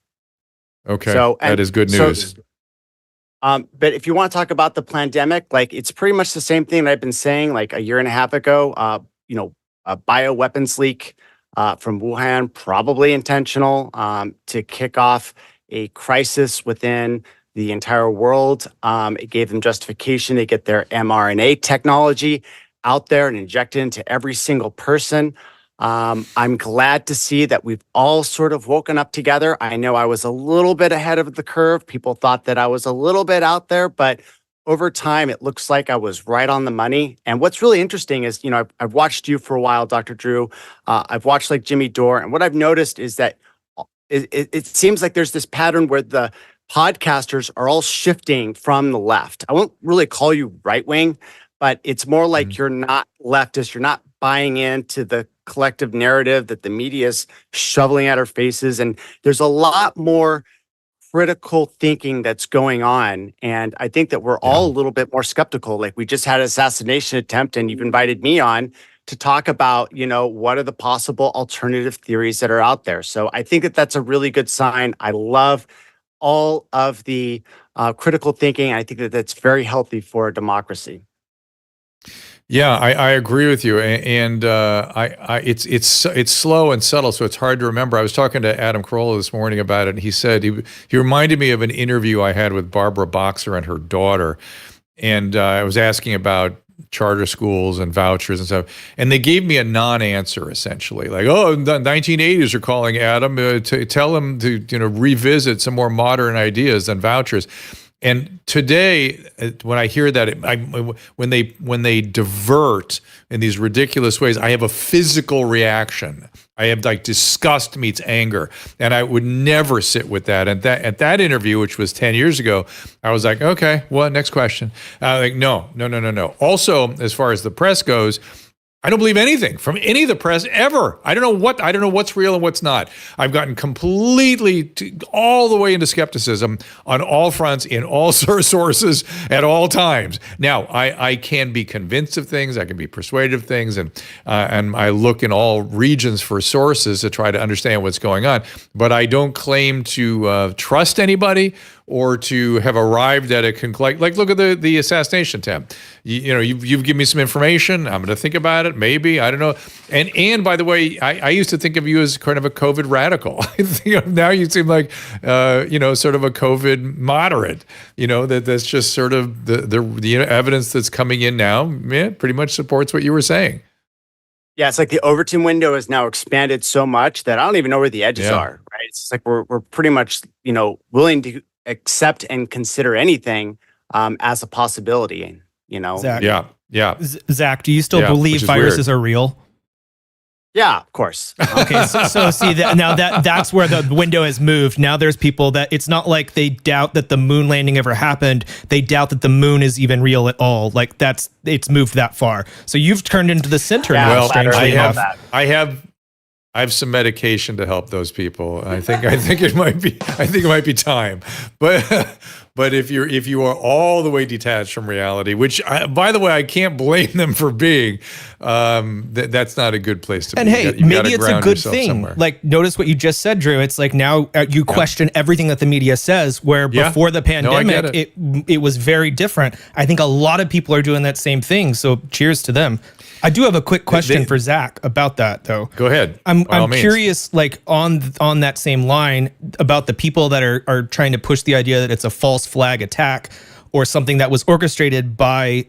Okay, so, that is good news. But if you want to talk about the pandemic, like it's pretty much the same thing that I've been saying like a year and a half ago. A bioweapons leak from Wuhan, probably intentional, to kick off a crisis within the entire world. It gave them justification to get their mRNA technology out there and inject it into every single person. I'm glad to see that we've all sort of woken up together. I know I was a little bit ahead of the curve. People thought that I was a little bit out there, but over time, it looks like I was right on the money. And what's really interesting is, I've watched you for a while, Dr. Drew. I've watched like Jimmy Dore. And what I've noticed is that it seems like there's this pattern where the podcasters are all shifting from the left. I won't really call you right-wing, but it's more like you're not leftist. You're not buying into the collective narrative that the media is shoveling at our faces. And there's a lot more critical thinking that's going on. And I think that we're all a little bit more skeptical. Like we just had an assassination attempt and you've invited me on to talk about, what are the possible alternative theories that are out there. So I think that that's a really good sign. I love all of the critical thinking. I think that that's very healthy for a democracy. Yeah, I agree with you, and it's slow and subtle, so it's hard to remember. I was talking to Adam Carolla this morning about it, and he said he reminded me of an interview I had with Barbara Boxer and her daughter, and I was asking about charter schools and vouchers and stuff, and they gave me a non-answer essentially, like, "Oh, the 1980s are calling, Adam, to tell them to revisit some more modern ideas than vouchers." And today, when I hear that, when they divert in these ridiculous ways, I have a physical reaction. I have like disgust meets anger, and I would never sit with that. And at that interview, which was 10 years ago, I was like, okay, well, next question. No. Also, as far as the press goes, I don't believe anything from any of the press ever. I don't know what's real and what's not. I've gotten completely all the way into skepticism on all fronts, in all sources, at all times. Now, I can be convinced of things. I can be persuaded of things, and I look in all regions for sources to try to understand what's going on. But I don't claim to trust anybody or to have arrived at a conclusion. Like, look at the assassination attempt. You've given me some information. I'm going to think about it. Maybe, I don't know. And by the way, I used to think of you as kind of a COVID radical. Now you seem like, sort of a COVID moderate. That's just sort of the evidence that's coming in now. Yeah, pretty much supports what you were saying. Yeah, it's like the Overton window has now expanded so much that I don't even know where the edges are. Right? It's like we're pretty much willing to accept and consider anything as a possibility. Zach. Yeah. Zach, do you still believe viruses are real? Yeah, of course. Okay, so see that now that's where the window has moved. Now there's people that it's not like they doubt that the moon landing ever happened. They doubt that the moon is even real at all. Like it's moved that far. So you've turned into the center now. Well, I have some medication to help those people. I think it might be time. But But if you are all the way detached from reality, which by the way, I can't blame them for being, that's not a good place to and be. hey, You've maybe it's a good thing. Somewhere. Like, notice what you just said, Drew. It's like now you question everything that the media says, where before the pandemic, it was very different. I think a lot of people are doing that same thing. So cheers to them. I do have a quick question for Zach about that, though. Go ahead. I'm curious, like on that same line, about the people that are trying to push the idea that it's a false flag attack or something that was orchestrated by,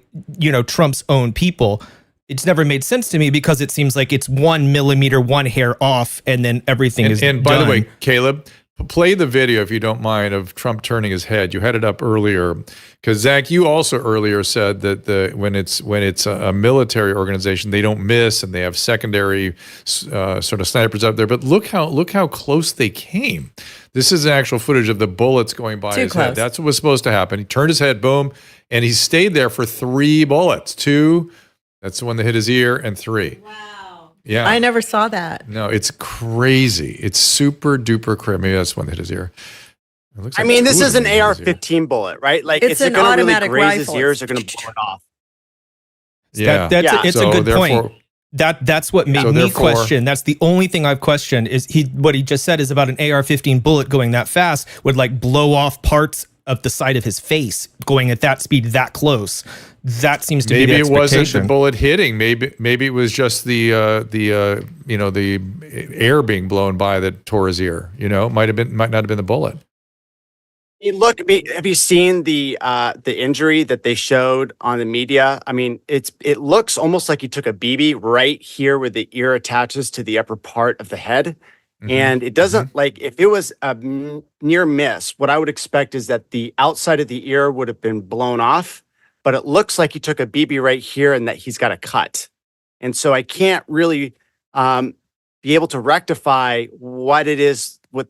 Trump's own people. It's never made sense to me because it seems like it's 1 millimeter, 1 hair off, and then everything is done. And by the way, Caleb, play the video if you don't mind of Trump turning his head. You had it up earlier because Zach, you also earlier said that when it's a military organization, they don't miss and they have secondary sort of snipers up there. But look how close they came. This is actual footage of the bullets going by his head. That's what was supposed to happen. He turned his head, boom, and he stayed there for 3 bullets. 2, that's the one that hit his ear, and 3. Wow. Yeah. I never saw that. No, it's crazy. It's super duper crazy. Maybe that's the one that hit his ear. I mean, this is an AR-15 bullet, right? Like, it's an going to really graze rifle. his ears or going to blow it off. Yeah, it's a good point. That's what made me question. That's the only thing I've questioned is what he just said is about an AR-15 bullet going that fast would like blow off parts of the side of his face going at that speed that close. That seems to be the expectation. Maybe it wasn't the bullet hitting. Maybe it was just the air being blown by that tore his ear. Might not have been the bullet. Look, have you seen the injury that they showed on the media? I mean, it looks almost like he took a BB right here where the ear attaches to the upper part of the head. Mm-hmm. And it doesn't like if it was a near miss, what I would expect is that the outside of the ear would have been blown off, but it looks like he took a BB right here and that he's got a cut. And so I can't really be able to rectify what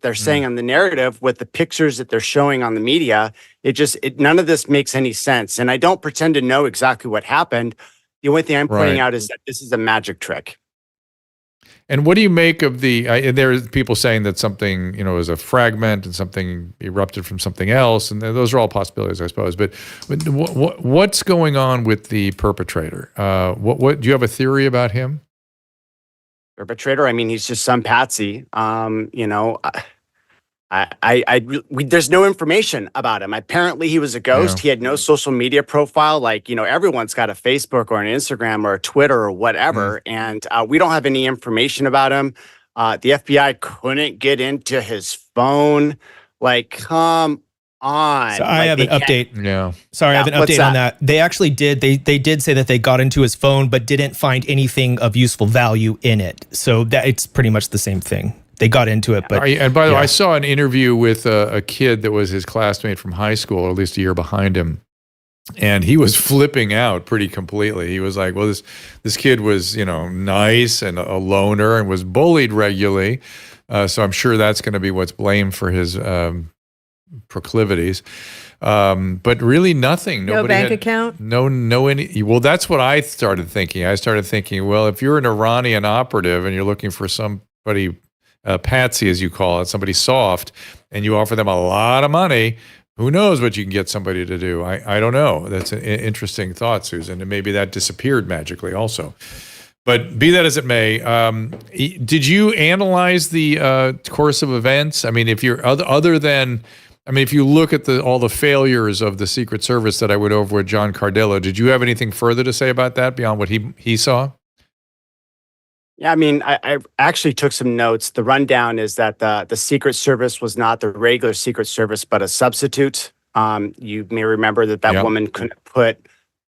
they're saying on the narrative with the pictures that they're showing on the media. None of this makes any sense. And I don't pretend to know exactly what happened. The only thing I'm pointing out is that this is a magic trick. And what do you make of there are people saying that something, is a fragment and something erupted from something else. And those are all possibilities, I suppose. But what's going on with the perpetrator? What do you have a theory about him? Perpetrator? I mean, he's just some patsy. There's no information about him. Apparently he was a ghost. Yeah. He had no social media profile. Like, everyone's got a Facebook or an Instagram or a Twitter or whatever. And we don't have any information about him. The FBI couldn't get into his phone. Like, come on. So I have an update. Yeah. Sorry, I have an update on that. They actually did. They did say that they got into his phone, but didn't find anything of useful value in it. So that it's pretty much the same thing. They got into it, but and by the way, I saw an interview with a kid that was his classmate from high school, or at least a year behind him, and he was flipping out pretty completely. He was like, "Well, this kid was, nice and a loner and was bullied regularly, so I'm sure that's going to be what's blamed for his proclivities." But really, nothing. No bank account. No. Any. Well, that's what I started thinking. I started thinking, well, if you're an Iranian operative and you're looking for somebody. Patsy, as you call it, somebody soft, and you offer them a lot of money, who knows what you can get somebody to do? I don't know. That's an interesting thought, Susan, and maybe that disappeared magically also. But be that as it may, did you analyze the course of events? I mean, if you're if you look at all the failures of the Secret Service that I went over with John Cardillo, did you have anything further to say about that beyond what he saw? Yeah, I mean, I actually took some notes. The rundown is that the Secret Service was not the regular Secret Service, but a substitute. You may remember that woman couldn't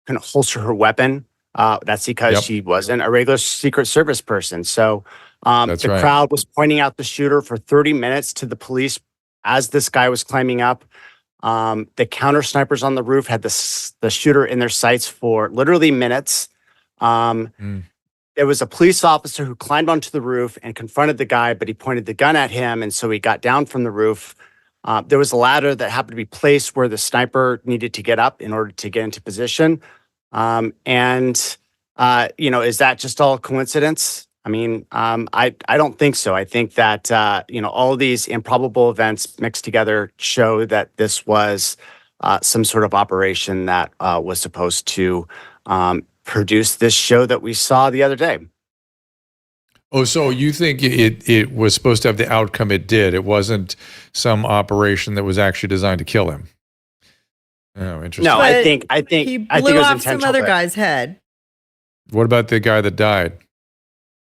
holster her weapon. That's because she wasn't a regular Secret Service person. So the crowd was pointing out the shooter for 30 minutes to the police as this guy was climbing up. The counter snipers on the roof had the shooter in their sights for literally minutes. There was a police officer who climbed onto the roof and confronted the guy, but he pointed the gun at him, and so he got down from the roof. There was a ladder that happened to be placed where the sniper needed to get up in order to get into position. Is that just all coincidence? I mean, I don't think so. I think that all of these improbable events mixed together show that this was some sort of operation that was supposed to produce this show that we saw the other day. Oh, so you think it was supposed to have the outcome it did? It wasn't some operation that was actually designed to kill him? Oh, interesting. No, I think he blew it was off some intentional, other but- guy's head. What about the guy that died?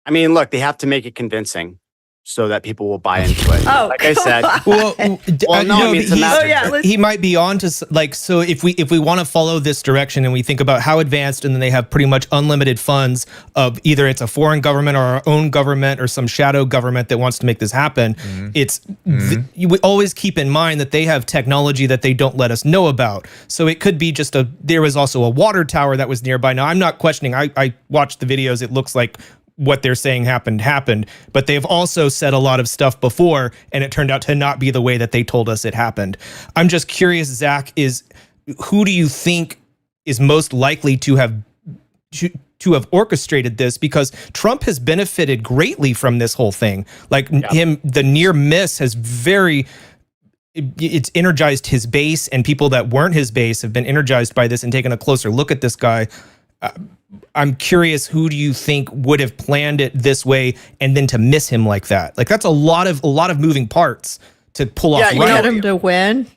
I mean, look, they have to make it convincing so that people will buy into it. Oh, like I said, Well, no, I mean, it's a massive- he might be on to so if we want to follow this direction and we think about how advanced, and then they have pretty much unlimited funds of either it's a foreign government or our own government or some shadow government that wants to make this happen. We always keep in mind that they have technology that they don't let us know about. So it could be just there was also a water tower that was nearby. Now I'm not questioning. I watched the videos. It looks like what they're saying happened, but they've also said a lot of stuff before, and it turned out to not be the way that they told us it happened. I'm just curious, Zach, who do you think is most likely to have orchestrated this? Because Trump has benefited greatly from this whole thing. Like the near miss has it's energized his base, and people that weren't his base have been energized by this and taken a closer look at this guy. I'm curious, who do you think would have planned it this way and then to miss him like that? Like, that's a lot of moving parts to pull off. Get him to win.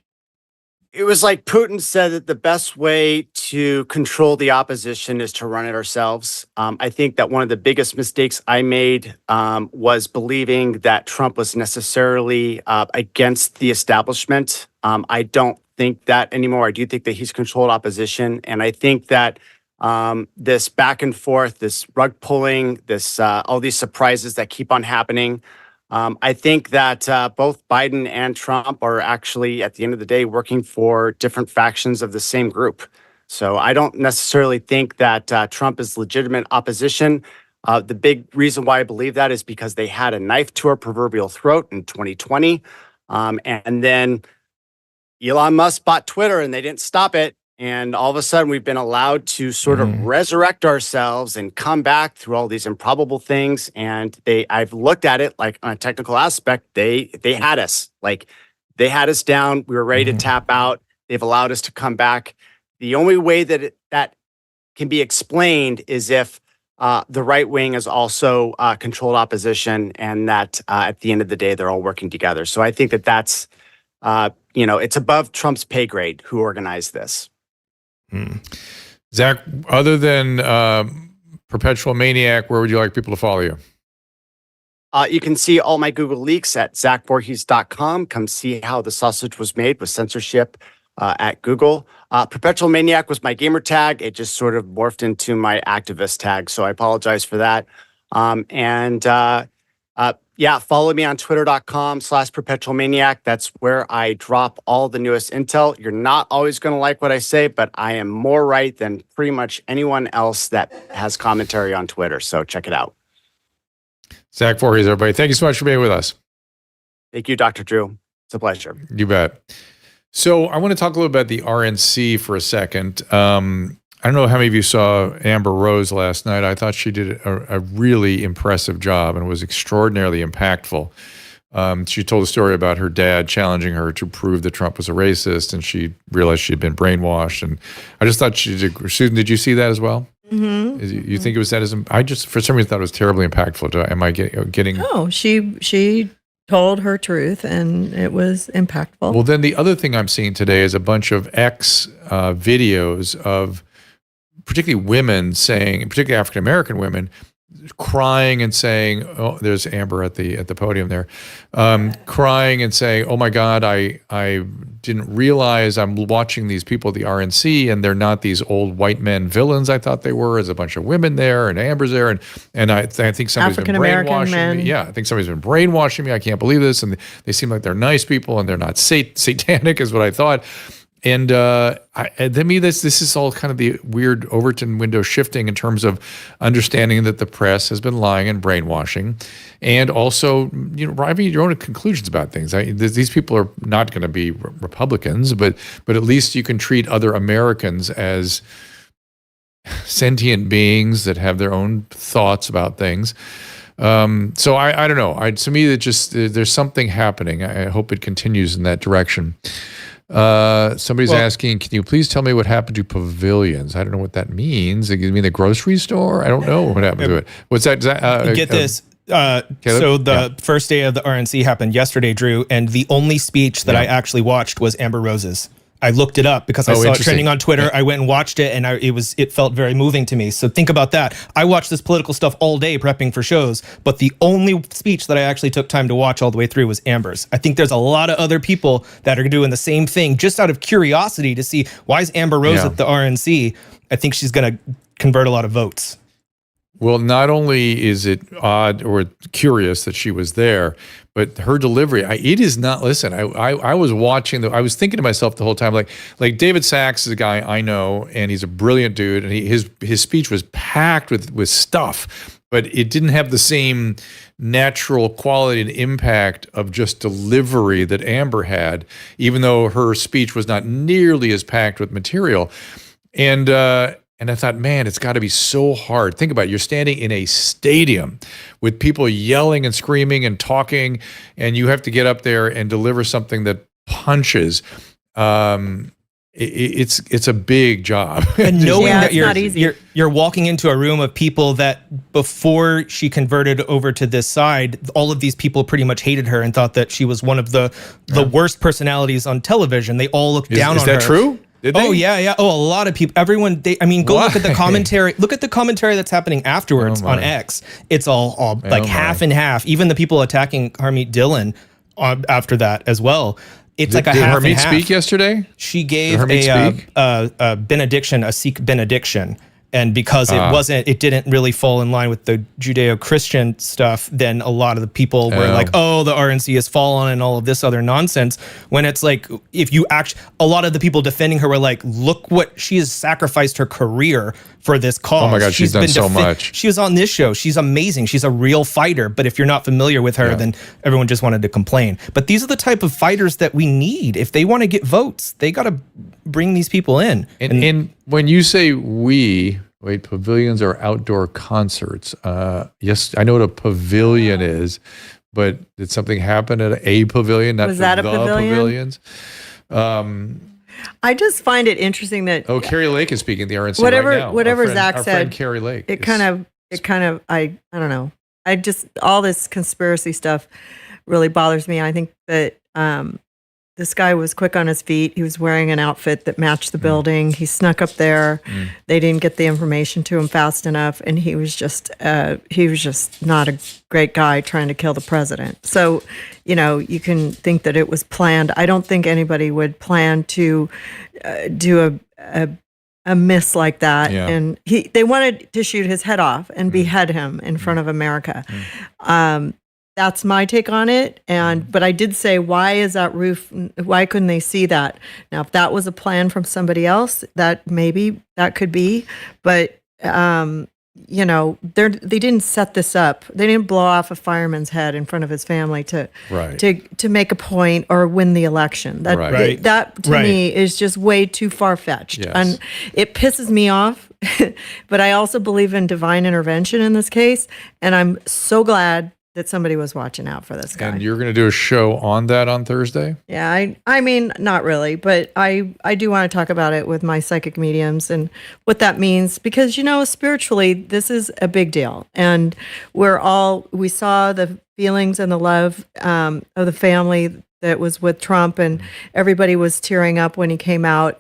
It was like Putin said that the best way to control the opposition is to run it ourselves. I think that one of the biggest mistakes I made was believing that Trump was necessarily against the establishment. I don't think that anymore. I do think that he's controlled opposition. And I think that this back and forth, this rug pulling, this all these surprises that keep on happening. I think that both Biden and Trump are actually, at the end of the day, working for different factions of the same group. So I don't necessarily think that Trump is legitimate opposition. The big reason why I believe that is because they had a knife to our proverbial throat in 2020. And then Elon Musk bought Twitter and they didn't stop it. And all of a sudden, we've been allowed to sort of resurrect ourselves and come back through all these improbable things. And I've looked at it like on a technical aspect, they had us. Like, they had us down. We were ready to tap out. They've allowed us to come back. The only way that that can be explained is if the right wing is also controlled opposition, and that at the end of the day, they're all working together. So I think that that's, it's above Trump's pay grade who organized this. Zach, other than Perpetual Maniac, where would you like people to follow you? You can see all my Google leaks at zachvorhies.com. Come see how the sausage was made with censorship at Google. Perpetual Maniac was my gamer tag. It just sort of morphed into my activist tag, so I apologize for that. Follow me on twitter.com/perpetualmaniac. That's where I drop all the newest intel. You're not always going to like what I say, but I am more right than pretty much anyone else that has commentary on Twitter. So check it out. Zach Vorhies, everybody. Thank you so much for being with us. Thank you, Dr. Drew. It's a pleasure. You bet. So I want to talk a little about the RNC for a second. I don't know how many of you saw Amber Rose last night. I thought she did a really impressive job and was extraordinarily impactful. She told a story about her dad challenging her to prove that Trump was a racist, and she realized she'd been brainwashed. And I just thought she did. Susan, did you see that as well? Mm-hmm. You think it was that as? I just, for some reason, thought it was terribly impactful. Am I getting? No, she told her truth, and it was impactful. Well, then the other thing I'm seeing today is a bunch of videos of particularly women saying, particularly African American women, crying and saying, "Oh, there's Amber at the podium there," crying and saying, "Oh my God, I didn't realize I'm watching these people at the RNC and they're not these old white men villains I thought they were. There's a bunch of women there and Amber's there, and I think somebody's been brainwashing me. Yeah, I think somebody's been brainwashing me. I can't believe this, and they seem like they're nice people and they're not satanic, is what I thought." And to me, this is all kind of the weird Overton window shifting in terms of understanding that the press has been lying and brainwashing, and also arriving at your own conclusions about things. These people are not going to be Republicans, but at least you can treat other Americans as sentient beings that have their own thoughts about things. So I don't know. To me, there's something happening. I hope it continues in that direction. Somebody's asking, can you please tell me what happened to pavilions? I don't know what that means. You mean the grocery store? I don't know what happened to it. What's that? Get this. So the first day of the RNC happened yesterday, Drew, and the only speech that I actually watched was Amber Rose's. I looked it up because I saw it trending on Twitter. I went and watched it, and it felt very moving to me. So think about that. I watched this political stuff all day prepping for shows, but the only speech that I actually took time to watch all the way through was Amber's. I think there's a lot of other people that are doing the same thing just out of curiosity to see, why is Amber Rose at the RNC? I think she's going to convert a lot of votes. Well, not only is it odd or curious that she was there, but her delivery, it is not, listen, I was watching, I was thinking to myself the whole time, like David Sachs is a guy I know, and he's a brilliant dude, and his speech was packed with stuff, but it didn't have the same natural quality and impact of just delivery that Amber had, even though her speech was not nearly as packed with material. And I thought, man, it's got to be so hard. Think about it. You're standing in a stadium with people yelling and screaming and talking, and you have to get up there and deliver something that punches. It's a big job. And knowing that you're walking into a room of people that before she converted over to this side, all of these people pretty much hated her and thought that she was one of the worst personalities on television. They all looked down on her. Is that true? Oh yeah. Oh, a lot of people. Everyone. Go look at the commentary. Look at the commentary that's happening afterwards on X. It's all like half and half. Even the people attacking Harmeet Dillon after that as well. It's like a half and half. Did Harmeet speak yesterday? She gave a benediction, a Sikh benediction. And because it didn't really fall in line with the Judeo-Christian stuff, then a lot of the people were like, oh, the RNC has fallen and all of this other nonsense. When it's like, a lot of the people defending her were like, look what she has sacrificed her career for this cause. Oh my God, she's done so much. She was on this show. She's amazing. She's a real fighter. But if you're not familiar with her, then everyone just wanted to complain. But these are the type of fighters that we need. If they want to get votes, they got to bring these people in. And when you say pavilions are outdoor concerts. Yes, I know what a pavilion is, but did something happen at a pavilion? Not was that a pavilions? I just find it interesting that Carrie Lake is speaking at the RNC right now. Whatever Zach said, friend Carrie Lake. It kind of I don't know. I just, all this conspiracy stuff really bothers me. I think that this guy was quick on his feet. He was wearing an outfit that matched the building. He snuck up there. They didn't get the information to him fast enough, and he was just not a great guy trying to kill the president. So, you can think that it was planned. I don't think anybody would plan to do a miss like that. Yeah. And they wanted to shoot his head off and behead him in front of America. That's my take on it. But I did say, why is that roof? Why couldn't they see that? Now, if that was a plan from somebody else, that could be. But they didn't set this up. They didn't blow off a fireman's head in front of his family to make a point or win the election. That to me is just way too far fetched, and it pisses me off. But I also believe in divine intervention in this case, and I'm so glad that somebody was watching out for this guy. And you're going to do a show on that on Thursday? Yeah, I mean, not really, but I do want to talk about it with my psychic mediums and what that means, because, spiritually, this is a big deal. And we saw the feelings and the love of the family that was with Trump, and everybody was tearing up when he came out.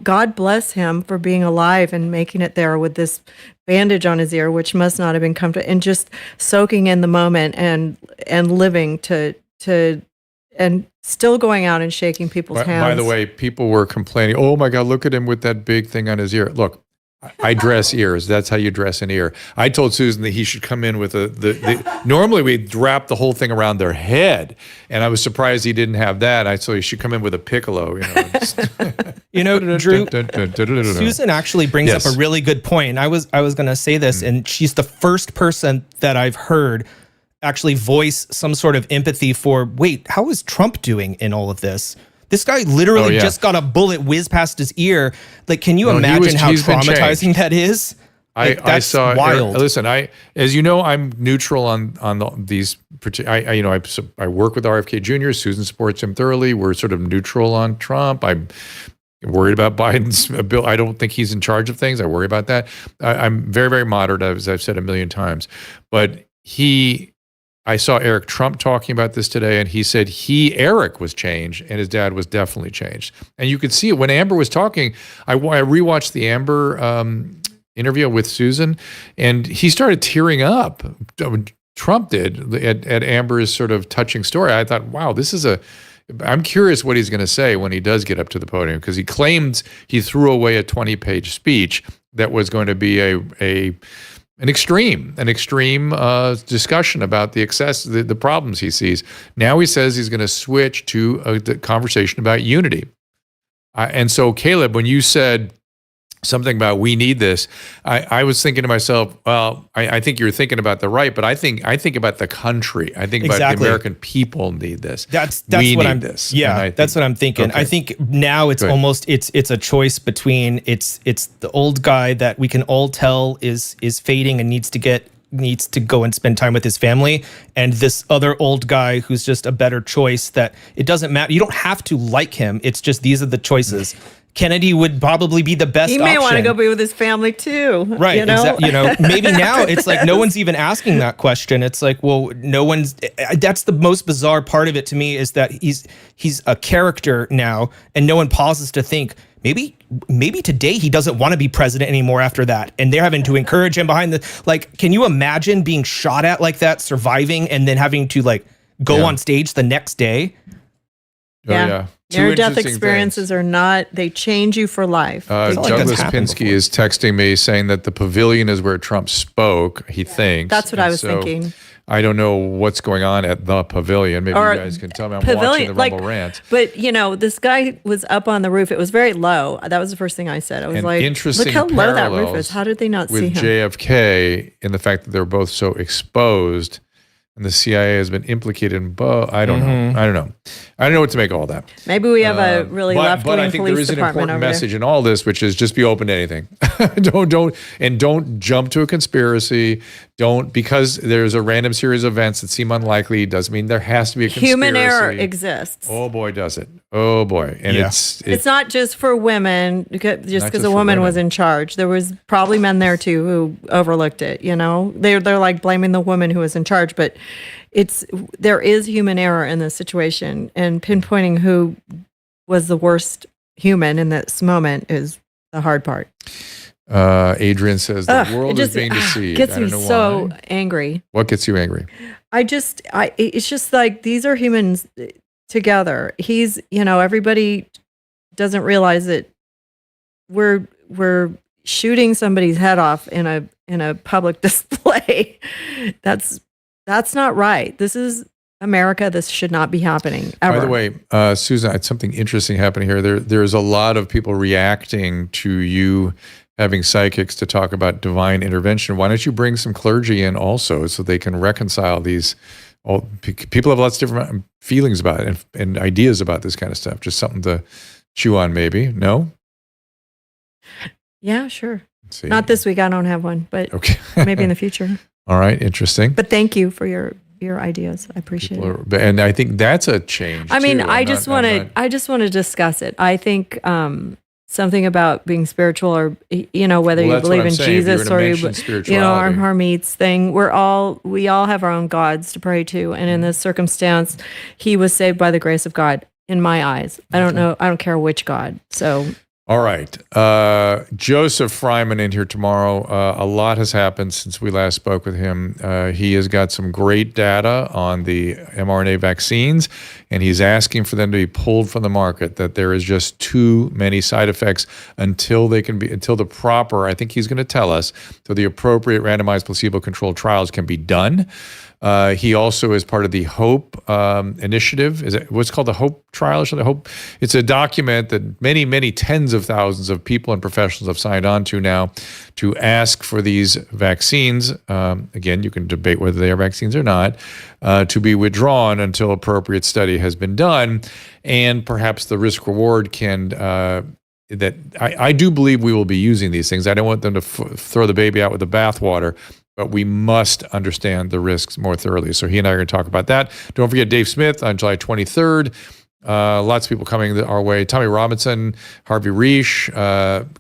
God bless him for being alive and making it there with this bandage on his ear, which must not have been comfortable, and just soaking in the moment and living and still going out and shaking people's hands. By the way, people were complaining, oh my God, look at him with that big thing on his ear. Look, I dress ears. That's how you dress an ear. I told Susan that he should come in with normally we wrap the whole thing around their head, and I was surprised he didn't have that. So he should come in with a piccolo. Drew, Susan actually brings up a really good point. I was going to say this, and she's the first person that I've heard actually voice some sort of empathy for, how is Trump doing in all of this? This guy literally just got a bullet whiz past his ear. Like, can you imagine how traumatizing that is? I saw. wild. Listen, as you know, I'm neutral on these. I work with RFK Jr. Susan supports him thoroughly. We're sort of neutral on Trump. I'm worried about Biden's bill. I don't think he's in charge of things. I worry about that. I'm very, very moderate, as I've said a million times. But I saw Eric Trump talking about this today, and he said Eric was changed, and his dad was definitely changed. And you could see it when Amber was talking. I rewatched the Amber interview with Susan, and he started tearing up. Trump did at Amber's sort of touching story. I thought, wow, I'm curious what he's going to say when he does get up to the podium, because he claims he threw away a 20-page speech that was going to be an extreme discussion about the problems he sees. Now he says he's going to switch to the conversation about unity. And so, Caleb, when you said something about we need this, I was thinking to myself, well, I think you're thinking about the right, but I think about the country. I think about the American people need this. That's what I'm. This. Yeah, that's what I'm thinking. Okay. I think now it's almost it's a choice between it's the old guy that we can all tell is fading and needs to go and spend time with his family, and this other old guy who's just a better choice. That it doesn't matter. You don't have to like him. It's just these are the choices. Kennedy would probably be the best option. He may want to go be with his family too. Right. You know? Maybe now it's like no one's even asking that question. It's like, well, that's the most bizarre part of it to me, is that he's a character now, and no one pauses to think, maybe today he doesn't want to be president anymore after that. And they're having to encourage him behind can you imagine being shot at like that, surviving, and then having to go on stage the next day? Yeah. Near-death experiences they change you for life. Douglas Pinsky is texting me saying that the pavilion is where Trump spoke, he thinks. That's what I was thinking. I don't know what's going on at the pavilion. Maybe you guys can tell me. I'm watching the Rumble rant. But, this guy was up on the roof. It was very low. That was the first thing I said. I was look how low that roof is. How did they not see him? With JFK, in the fact that they're both so exposed, and the CIA has been implicated in both. I don't know. I don't know what to make of all that. Maybe we have a really left-wing police department over there. But I think there is an important message in all this, which is just be open to anything. Don't jump to a conspiracy. Because there's a random series of events that seem unlikely, doesn't mean there has to be a conspiracy. Human error exists. Oh boy, does it. Oh boy. And it's not just for women, just because a woman was in charge. There was probably men there too who overlooked it, They're like blaming the woman who was in charge, but there is human error in this situation, and pinpointing who was the worst human in this moment is the hard part. Adrian says the world is being deceived. Gets me so angry. What gets you angry? It's just like these are humans together. Everybody doesn't realize that we're shooting somebody's head off in a public display. That's not right. This is America. This should not be happening ever. By the way, Susan, it's something interesting happening here. There's a lot of people reacting to you having psychics to talk about divine intervention. Why don't you bring some clergy in also, so they can reconcile these? People have lots of different feelings about it and ideas about this kind of stuff. Just something to chew on, maybe. No? Yeah, sure. Not this week. I don't have one, but maybe in the future. All right, interesting. But thank you for your ideas. I appreciate it. And I think that's a change. I just want to discuss it. I think something about being spiritual, or whether you believe in Jesus or our hermits thing. We all have our own gods to pray to, and in this circumstance, he was saved by the grace of God. In my eyes, I don't know. I don't care which God. So. All right. Joseph Fryman in here tomorrow. A lot has happened since we last spoke with him. He has got some great data on the mRNA vaccines, and he's asking for them to be pulled from the market, that there is just too many side effects until the proper, I think he's going to tell us, so the appropriate randomized placebo-controlled trials can be done. He also is part of the HOPE initiative. Is it what's called the HOPE trial? HOPE. It's a document that many, many tens of thousands of people and professionals have signed on to now to ask for these vaccines. Again, you can debate whether they are vaccines or not, to be withdrawn until appropriate study has been done, and perhaps the risk reward can that I do believe we will be using these things. I don't want them to throw the baby out with the bathwater, but we must understand the risks more thoroughly. So he and I are going to talk about that. Don't forget Dave Smith on July 23rd. Lots of people coming our way. Tommy Robinson, Harvey Reish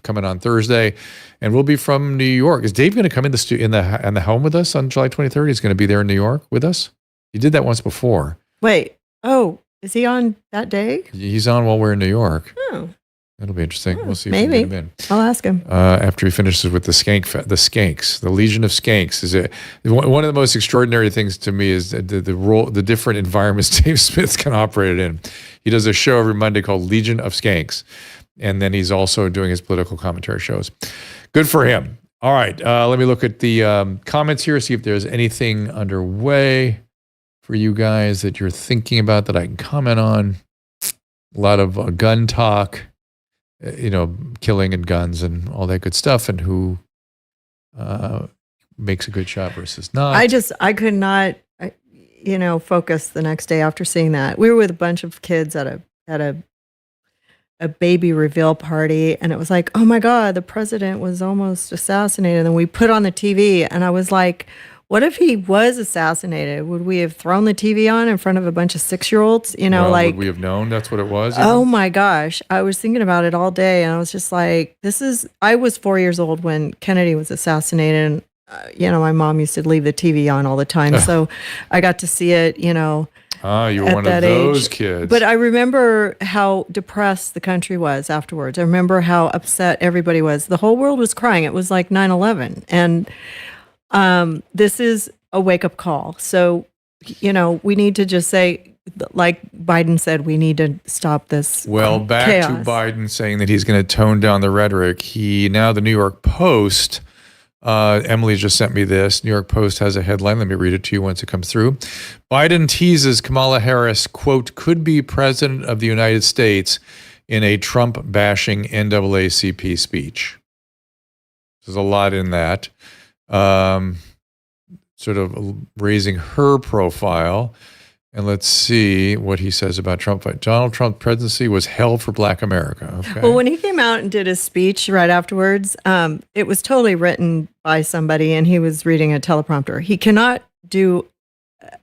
coming on Thursday. And we'll be from New York. Is Dave going to come in the home with us on July 23rd? He's going to be there in New York with us? He did that once before. Wait. Oh, is he on that day? He's on while we're in New York. Oh. It'll be interesting. We'll see if maybe. we can get him in. I'll ask him. After he finishes with the Skanks, the Legion of Skanks. One of the most extraordinary things to me is the different environments Dave Smith can operate in. He does a show every Monday called Legion of Skanks. And then he's also doing his political commentary shows. Good for him. All right. Let me look at the comments here, see if there's anything underway for you guys that you're thinking about that I can comment on. A lot of gun talk. Killing and guns and all that good stuff, and who makes a good shot versus not. I could not, focus the next day after seeing that. We were with a bunch of kids at a baby reveal party, and it was like, oh my God, the president was almost assassinated. And we put on the TV, and I was like, what if he was assassinated? Would we have thrown the TV on in front of a bunch of 6-year-olds? Would we have known that's what it was? Oh my gosh. I was thinking about it all day, and I was just like, I was 4 years old when Kennedy was assassinated. And, my mom used to leave the TV on all the time. So I got to see it, you were one of those kids. But I remember how depressed the country was afterwards. I remember how upset everybody was. The whole world was crying. It was like 9/11. And this is a wake-up call. So, we need to just say, like Biden said, we need to stop this back chaos. To Biden saying that he's going to tone down the rhetoric. The New York Post, Emily just sent me this. New York Post has a headline. Let me read it to you once it comes through. Biden teases Kamala Harris, quote, could be president of the United States in a Trump-bashing NAACP speech. There's a lot in that. Sort of raising her profile. And let's see what he says about Trump. Donald Trump's presidency was hell for Black America. Okay. Well, when he came out and did his speech right afterwards, it was totally written by somebody, and he was reading a teleprompter. He cannot do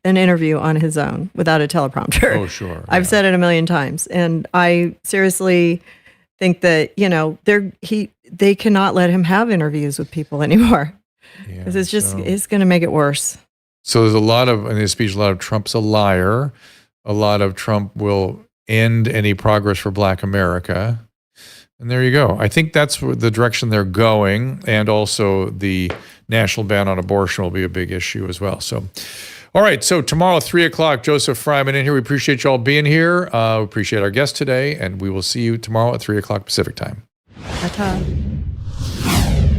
an interview on his own without a teleprompter. Oh, sure. I've said it a million times. And I seriously think that, they cannot let him have interviews with people anymore. Because it's going to make it worse. So there's in his speech, a lot of Trump's a liar. A lot of Trump will end any progress for Black America. And there you go. I think that's the direction they're going. And also the national ban on abortion will be a big issue as well. So, all right. So tomorrow, 3:00, Joseph Fryman in here. We appreciate you all being here. We appreciate our guest today. And we will see you tomorrow at 3:00 Pacific time. Ta-ta.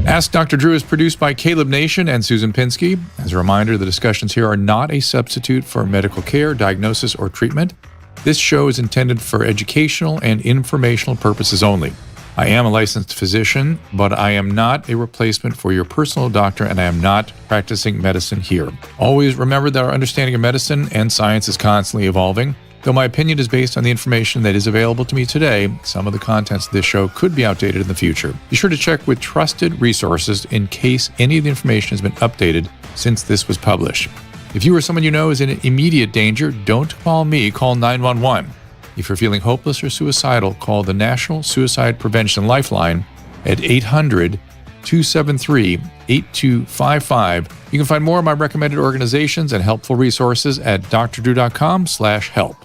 Ask Dr. Drew is produced by Caleb Nation and Susan Pinsky. As a reminder, the discussions here are not a substitute for medical care, diagnosis, or treatment. This show is intended for educational and informational purposes only. I am a licensed physician, but I am not a replacement for your personal doctor, and I am not practicing medicine here. Always remember that our understanding of medicine and science is constantly evolving. Though my opinion is based on the information that is available to me today, some of the contents of this show could be outdated in the future. Be sure to check with trusted resources in case any of the information has been updated since this was published. If you or someone you know is in immediate danger, don't call me, call 911. If you're feeling hopeless or suicidal, call the National Suicide Prevention Lifeline at 800-273-8255. You can find more of my recommended organizations and helpful resources at drdrew.com/help.